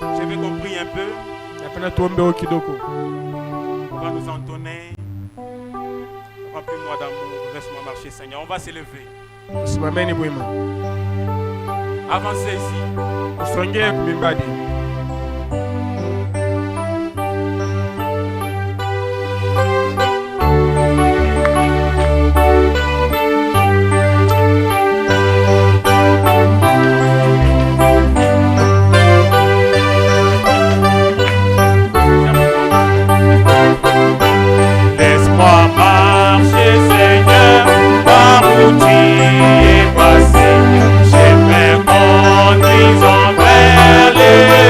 Je vais qu'on prie un peu. Napenda tuombe kidogo. On va nous entonner. Remplis-moi d'amour. Laisse-moi marcher, Seigneur. On va s'élever. Simameni bwema. Avancez ici. Usongee kumimbadi. Laisse-moi marcher, Seigneur, par où tu es passé. Je me conduis envers les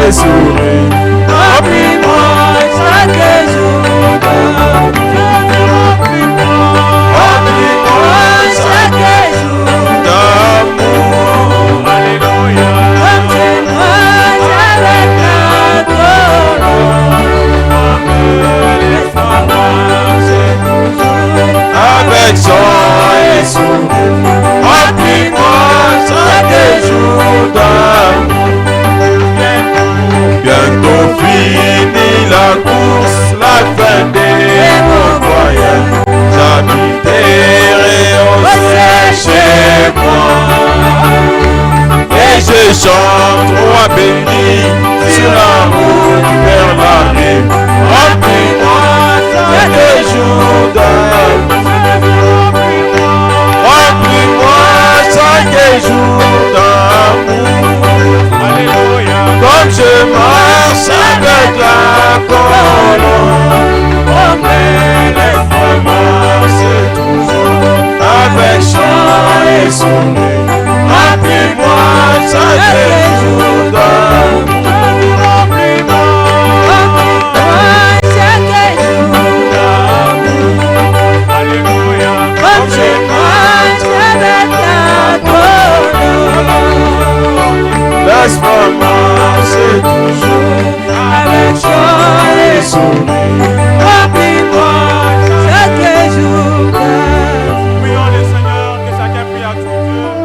et sourire. Remplis-moi chaque jour Remplis-moi chaque jour d'amour. Alléluia. Remplis-moi avec ta Avec joie et sourire, remplis-moi chaque jour d'amour. Bientôt fini la course, la fin des bons voyages. J'habiterai au ciel chez moi. Et je chante, roi béni, sur la route vers la rive. Remplis-moi chaque jour d'amour. Remplis-moi chaque jour d'amour. Alléluia. Comme je marche avec la colonne. Oh mais laisse-moi marcher toujours avec chant et sourire. Remplis-moi chaque jour d'amour. Remplis-moi chaque jour Alléluia. comme je marche avec ta colonne laisse-moi marcher toujours avec chant et sourire. Remplis-moi chaque jour Prions le Seigneur, que chacun prie à son Dieu.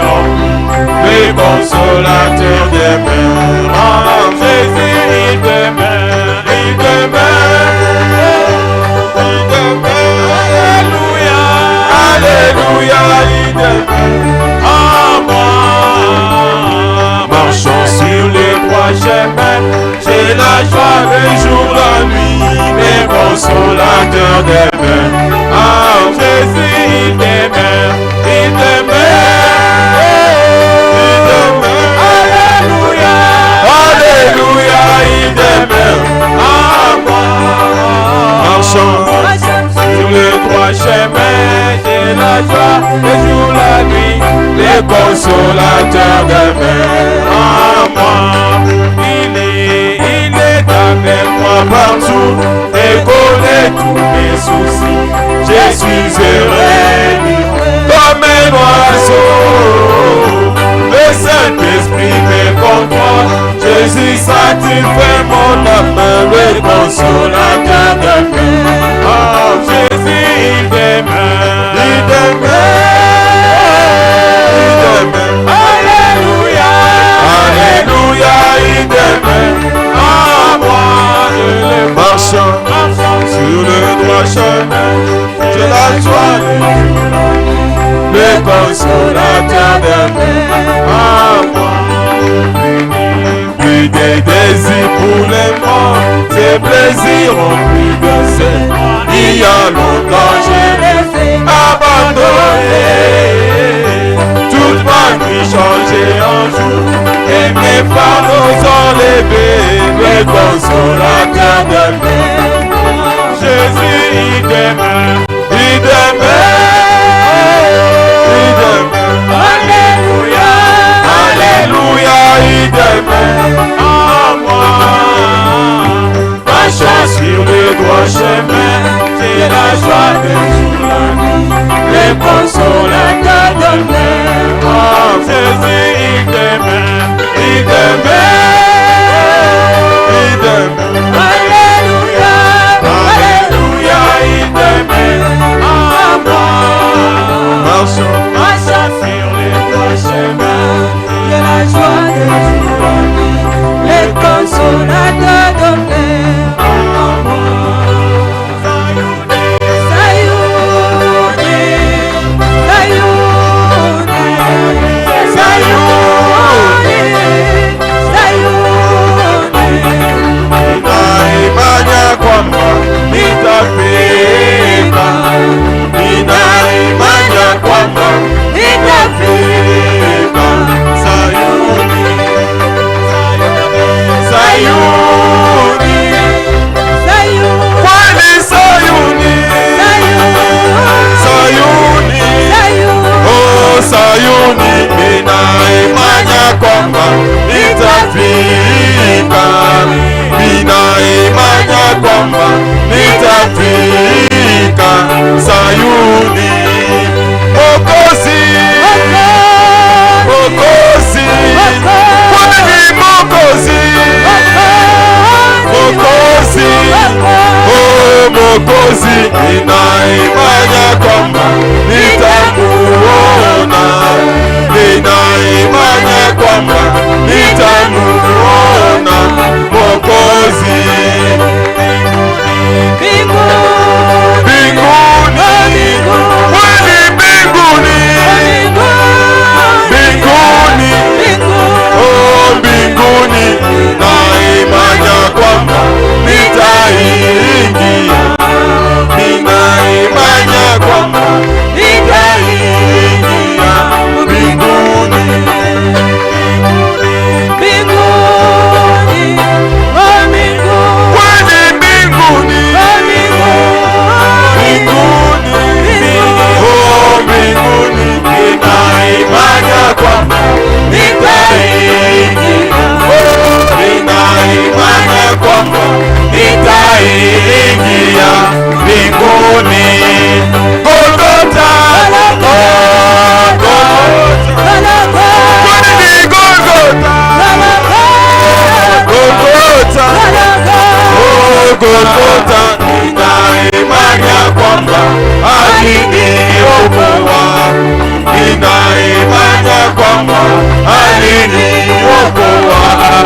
remplis, le consolateur demeure en Jésus, il demeure, il demeure, il demeure, alléluia, alléluia, il demeure en moi. Marchons sur les trois chemins, j'ai la joie le jour, la nuit, les consolateurs demeurent en Jésus, il demeure, il demeure, il demeure, alléluia, alléluia, il demeure en moi. Marchons sur les trois chemins, j'ai la joie le jour, la nuit, les consolateurs demeurent en moi. Il est avec moi partout et connaît tous mes soucis. Je suis heureux comme un oiseau. Le Saint-Esprit me contrôle. Jésus satisfait mon âme, le consolateur demeure. Oh, Jésus, il demeure, il demeure, il demeure. Alléluia, alléluia, il demeure en moi. Je le marchant sur le droit chemin, j'ai la joie de le consolateur demeure en moi. Plus des désirs pour les morts, ces plaisirs ont plus de sein. Il y a longtemps je l'ai fait abandonner. Toute ma vie changée en jour et mes fardeaux sont levés. Le consolateur demeure. Jésus, il demeure, il demeure, il demeure. Alléluia, alléluia, il demeure en moi. Marchant sur le droit chemin, j'ai la joie de jour la nuit. Le consolateur demeure en Jésus, il demeure, il demeure, il demeure. Alléluia, alléluia, il demeure en moi. Marchons sur les droits chemins, j'ai la joie de jour la nuit. Le consolateur demeure en moi. Sayuni, Sayuni, Sayuni.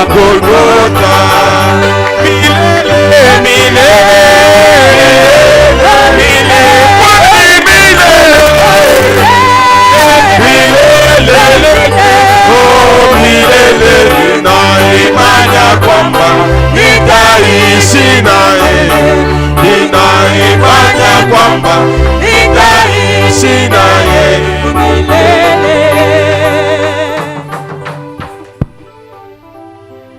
Golgotha, milele, milele, milele, oh milele, ninaimani kwamba nitaishi naye, ninaimani kwamba nitaishi naye milele.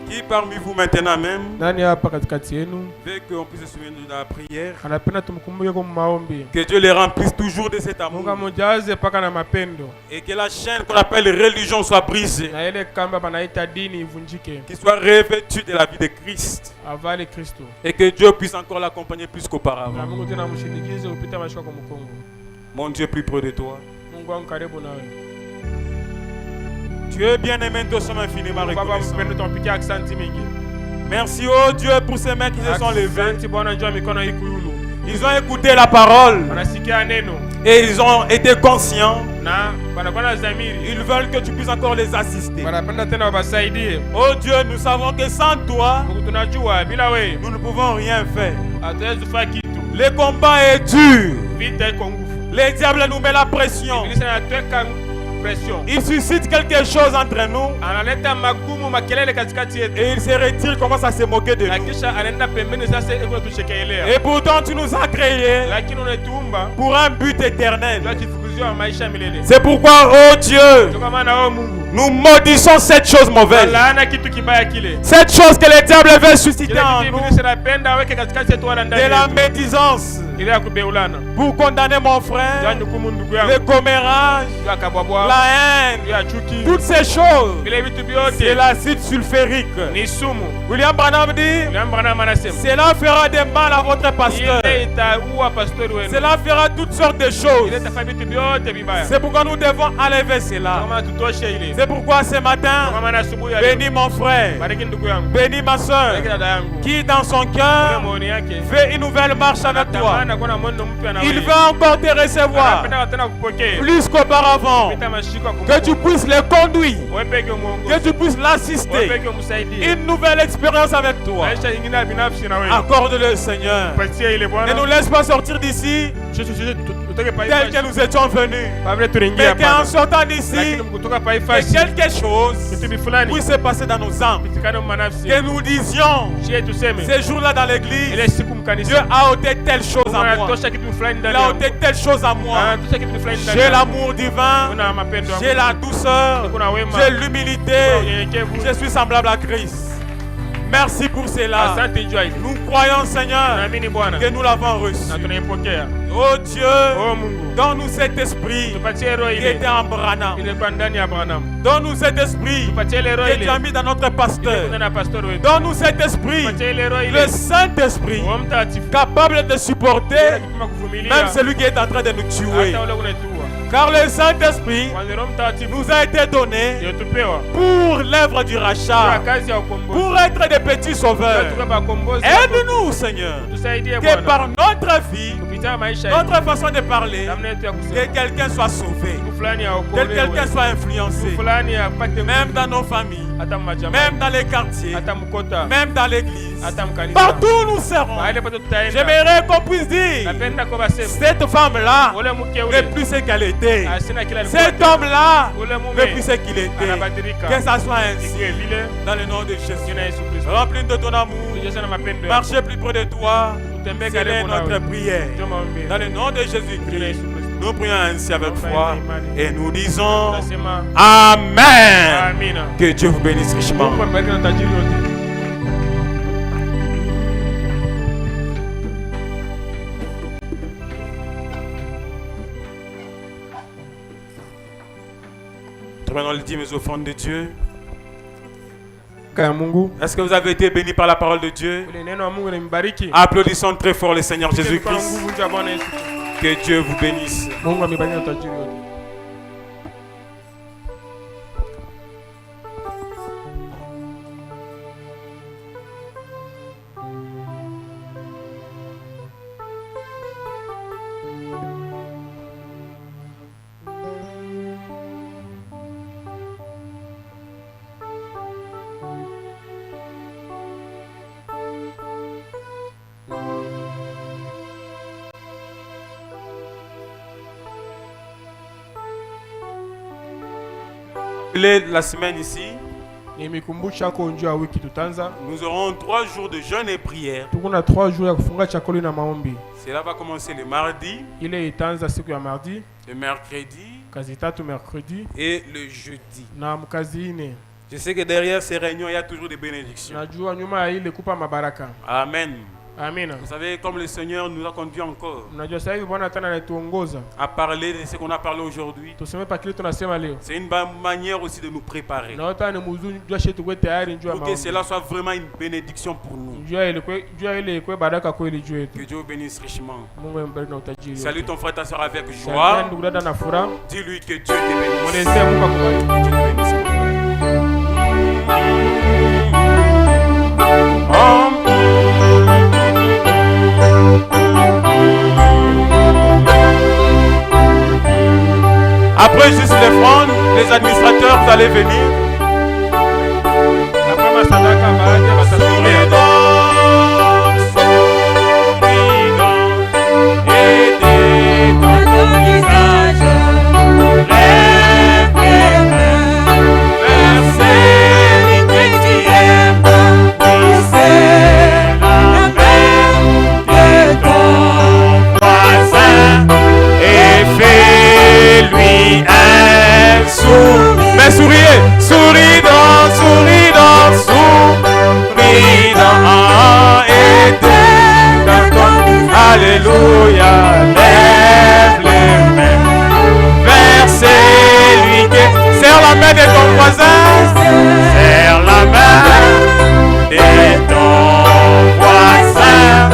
Qui parmi vous maintenant même Nani hapa katikati yenu veut qu'on puisse se souvenir de la prière? anapenda tumkumbuke kwa maombi? Que Dieu les remplisse toujours de cet amour. Mungu amujaze paka na mapendo, Et que la chaîne qu'on appelle religion soit brisée. na ile kamba banaita dini ivunjike, Qu'il soit revêtu de la vie de Christ. avale Kristo, Et que Dieu puisse encore l'accompagner plus na qu'auparavant. Mungu tena mshindikize upita mashika kwa mkongo. Mon Dieu plus près de toi. Mungu wangu karibu nawe. Tu es bien aimé, nous sommes infiniment Baba reconnaissants. mpendo, tumpikia asante mingi. Merci oh Dieu pour ces mains qui se sont levées. Asante Bwana, njoo mikono hii kuyulu. Ils ont écouté la parole Wanasikia neno et ils ont été conscients. na wanakuwa na dhamiri. Ils veulent que tu puisses encore les assister. Wanapenda tena wabasaidie. Oh Dieu, nous savons que sans toi, Mungu tunajua bila wewe nous ne pouvons rien faire. hatuwezi kufanya kitu. Le combat est dur. Vita iko nguvu. Le diable nous met la pression. Ibilisi anatweka pression. Il suscite quelque chose entre nous Analeta magumu makelele katikati yetu. et il se retire, commence à se moquer de Na nous. kisha anaenda pembeni sasa iko tuchekelea. Et pourtant, tu nous as créés Lakini unatuumba pour un but éternel. bila kifukuzio wa maisha milele. C'est pourquoi, oh Dieu, Ndio maana wewe Mungu nous maudissons cette chose mauvaise. laana kitu kibaya kile. Cette chose que le diable veut susciter Kile en kitu nous, ibilisi anapenda aweke katikati yetu wala ndani de la yetu. médisance, Ile ya kubeulana. pour condamner mon frère, Yaani hukumu ndugu le yangu. commérage, Ya kabwabwa. la haine, Ya chuki. toutes ces choses. Vile vitu C'est vyote l'acide sulfurique. ni sumu. William Branham dit, William Branham anasema cela fera des mal à votre pasteur. ile itaua pastori wenu. Cela fera toutes sortes de Ile choses. itafanya vitu vyote vibaya. C'est pourquoi nous devons enlever cela. Kama tutoshe ile. C'est pourquoi ce matin, Kama na asubuhi ya leo. bénis mon frère, Bariki ndugu yangu. bénis ma soeur, Bariki dada yangu. qui dans son Ule cœur maoni yake. fait une nouvelle marche avec toi. Anatamani kuona mwendo mpya na wewe. Il veut encore te recevoir Anapenda tena kupokea. plus qu'auparavant. Pita mashiko ya Que tu puisses le conduire, wewe peke que muongoze. tu puisses Wewe l'assister. peke umsaidie. Une nouvelle expérience avec toi. Maisha nyingine ya binafsi na wewe. Accorde-le, Seigneur. Patia ile Ne Bwana. nous laisse pas sortir d'ici Tutoke pa tel que ifashi. nous étions venus. Pa vile tuliingia Mais qu'en hapa. sortant d'ici, Lakini kutoka pa que ifashi. quelque chose Kitu fulani. puisse se passer dans nos âmes. Pitikane manafsi. Que nous disions Shie tuseme. ces jours-là dans l'église, Ile siku Dieu mkanisa. a ôté telle chose à moi. Anatosha kitu fulani Il ndani a yangu. ôté telle chose à moi. Anatosha kitu fulani ndani J'ai yangu. l'amour divin, Kuna mapendo yangu. j'ai la douceur, Kuna wema. j'ai Kuna l'humilité. unyenyekevu. Je suis semblable à Christ. Merci pour cela. Asante jua hizi. Nous croyons, Seigneur, Naamini Bwana. que nous l'avons Na reçu. tunaipokea. Oh Dieu, Oh Mungu. donne-nous cet esprit Tupatie roho qui ile. était en Branham. Ilikuwa ndani ya Branham. Donne-nous cet esprit Tupatie ile roho que ile. tu as mis dans notre Ilikuwa pasteur. ndani ya pastor wetu. Donne-nous cet esprit, Tupatie ile roho ile. le Saint-Esprit, Roho Mtakatifu. capable de supporter Kipima kuvumilia. même celui qui est en train de nous tuer. Hata ule unatua. Car le Saint-Esprit Kwanza Roho Mtakatifu nous a été donné yotupewa. pour l'œuvre du Kwa rachat, kazi ya ukombozi. pour être des petits sauveurs. Tuwe bakombozi. Aide-nous, Seigneur, Tusaidie que Bwana. par notre vie, Kupitia maisha yetu. notre façon de parler, Namna yetu ya que kusema. quelqu'un soit sauvé, Siku fulani ya que okolewe. quelqu'un soit influencé, Siku fulani ya apate même dans nos familles, hata majamaa. même dans les quartiers, Hata mkota. même dans l'église. Hata mkanisa. Partout où nous serons, Mahali pote tutaenda. j'aimerais qu'on puisse dire, Napenda kwa basema. cette femme-là Ule mke n'est ule. plus ce qu'elle était. Asina kila Cet alikuwa. homme-là Ule mume. n'est plus ce qu'il était. Anabadilika. Que ça soit ainsi, Ikiwe vile. dans le nom de Jésus. Jina Yesu Kristo. Remplis de ton amour, Tujaze na mapendo yako. marcher plus près de toi, Utembee c'est karibu notre nawe. prière. Ndio maombi. Dans le nom de Jina Jésus-Christ, Yesu Kristo. nous prions ainsi avec foi et nous disons Tunasema Amen. amina. Que Dieu vous bénisse richement. Mungu abariki na tajiri yote. Prenons les dîmes offrandes de Dieu. Kaya Mungu. Est-ce que vous avez été bénis par la parole de Dieu? Ule neno wa Mungu limbariki. Applaudissons très fort le Seigneur Kwa Jésus-Christ. nguvu za Bwana Yesu. Que Dieu vous bénisse. Mungu amebariki na tajiri yote. La semaine ici, nimekumbusha konjo ya wiki tutaanza. nous aurons 3 jours de jeûne et prière. Tuko na 3 jours ya kufunga chakula na maombi. Cela va commencer le mardi, Ile itaanza siku ya mardi, le mercredi kazi tatu mercredi et le jeudi. na mkazi ine. Je sais que derrière ces réunions, il y a toujours des bénédictions. Najua nyuma ya ile kupa mabaraka. Amen. Amina. Vous savez, comme le Seigneur nous a conduit encore Unajua sasa hivi Bwana tena anatuongoza. à parler de ce qu'on a parlé aujourd'hui, Tuseme pa kile tunasema leo. c'est une bonne manière aussi de nous préparer. Na wata ni mzuri jua shetu kwa tayari njua Pour que maombi. cela soit vraiment une bénédiction pour nous. Jua ile kwa baraka kweli juu Que yetu. Dieu vous bénisse richement. Mungu ambariki na utajiri. Salue ton frère, ta soeur avec Salimia joie. ndugu dada na furaha. Dis-lui que Dieu te bénisse. Mwelezee Mungu akubariki. Que Dieu te bénisse. Après juste les frondes, les administrateurs, vous allez venir. Après masadaka baadhi ya watasuria. Mais souriez, souris donc, alléluia, lève les mains vers celui qui serre la main de ton voisin, serre la main de ton voisin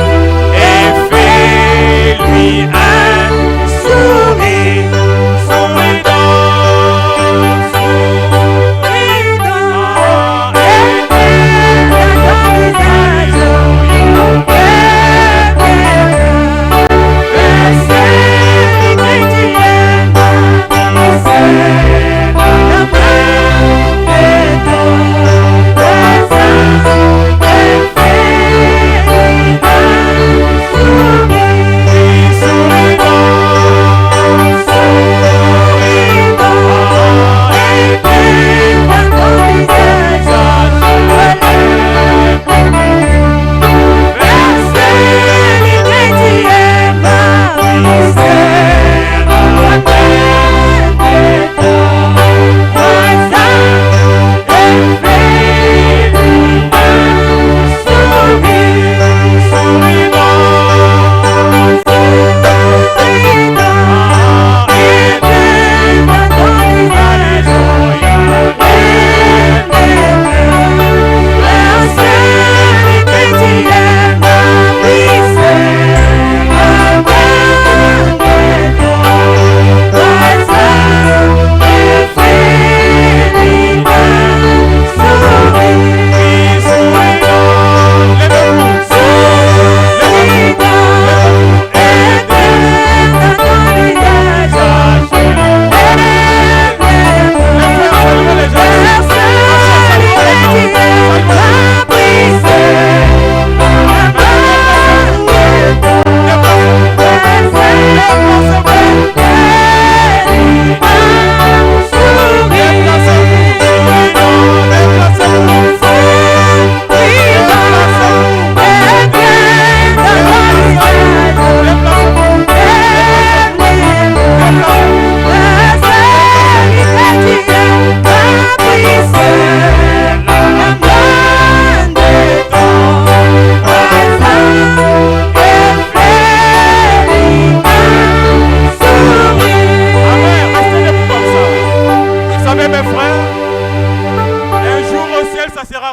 et fais-lui un sourire, souris donc,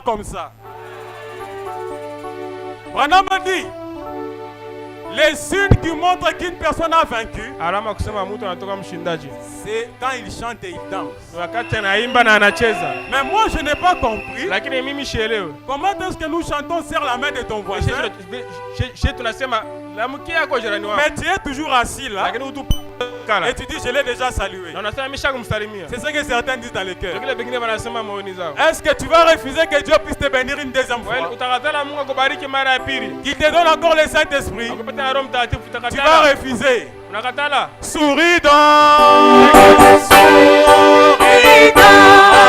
comme ça. Branham dit, les signes qui montrent qu'une personne a vaincu, alama kusema mtu anatoka mshindaji c'est quand il chante et il danse. wakati anaimba na anacheza. Mais moi je n'ai pas compris. Lakini mimi sielewi. Comment est-ce que nous chantons serre la main de ton voisin? Chez tunasema lamkia yako jirani wako. Mais tu es toujours assis là. Lakini utu kala. Et tu dis je l'ai déjà salué. Na unasema mishakumsalimia. C'est ce que certains disent dans le cœur. Lakini wengine wanasema moyoni zao. Est-ce que tu vas refuser que Dieu puisse te bénir une deuxième fois? Wewe utakatala Mungu akubariki mara ya pili. Qu'il te donne encore le Saint-Esprit. Akupata Roho Mtakatifu utakatala. Tu vas refuser. Unakatala. Souris donc. Souris donc.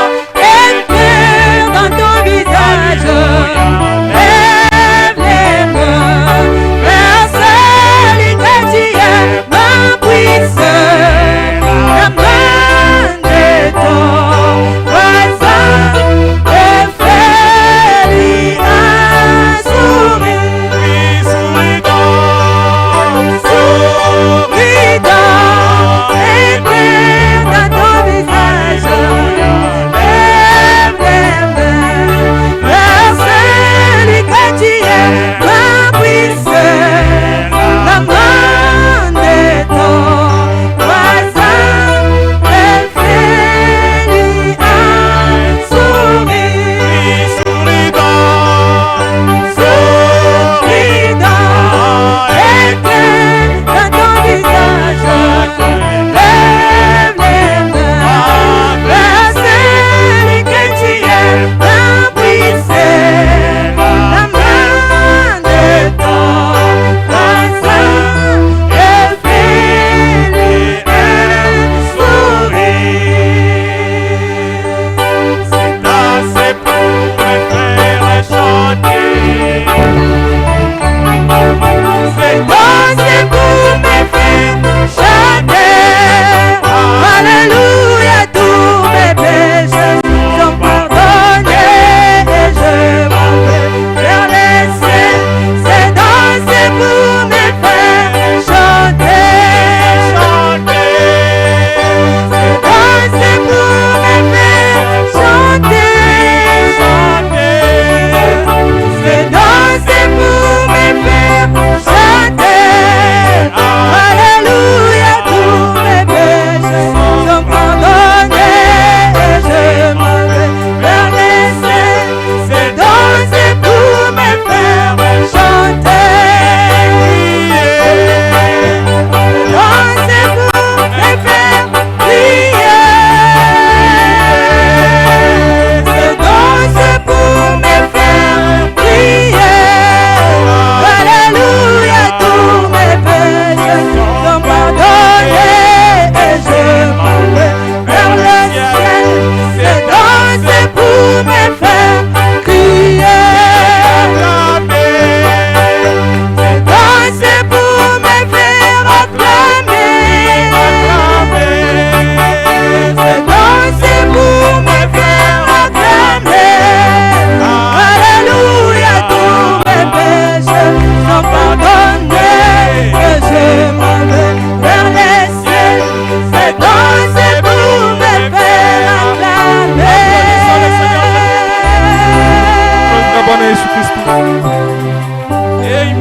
Amen.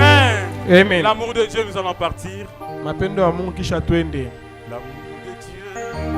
Amen. L'amour de Dieu, nous allons partir. Mapendo ya Mungu kisha twende. L'amour de Dieu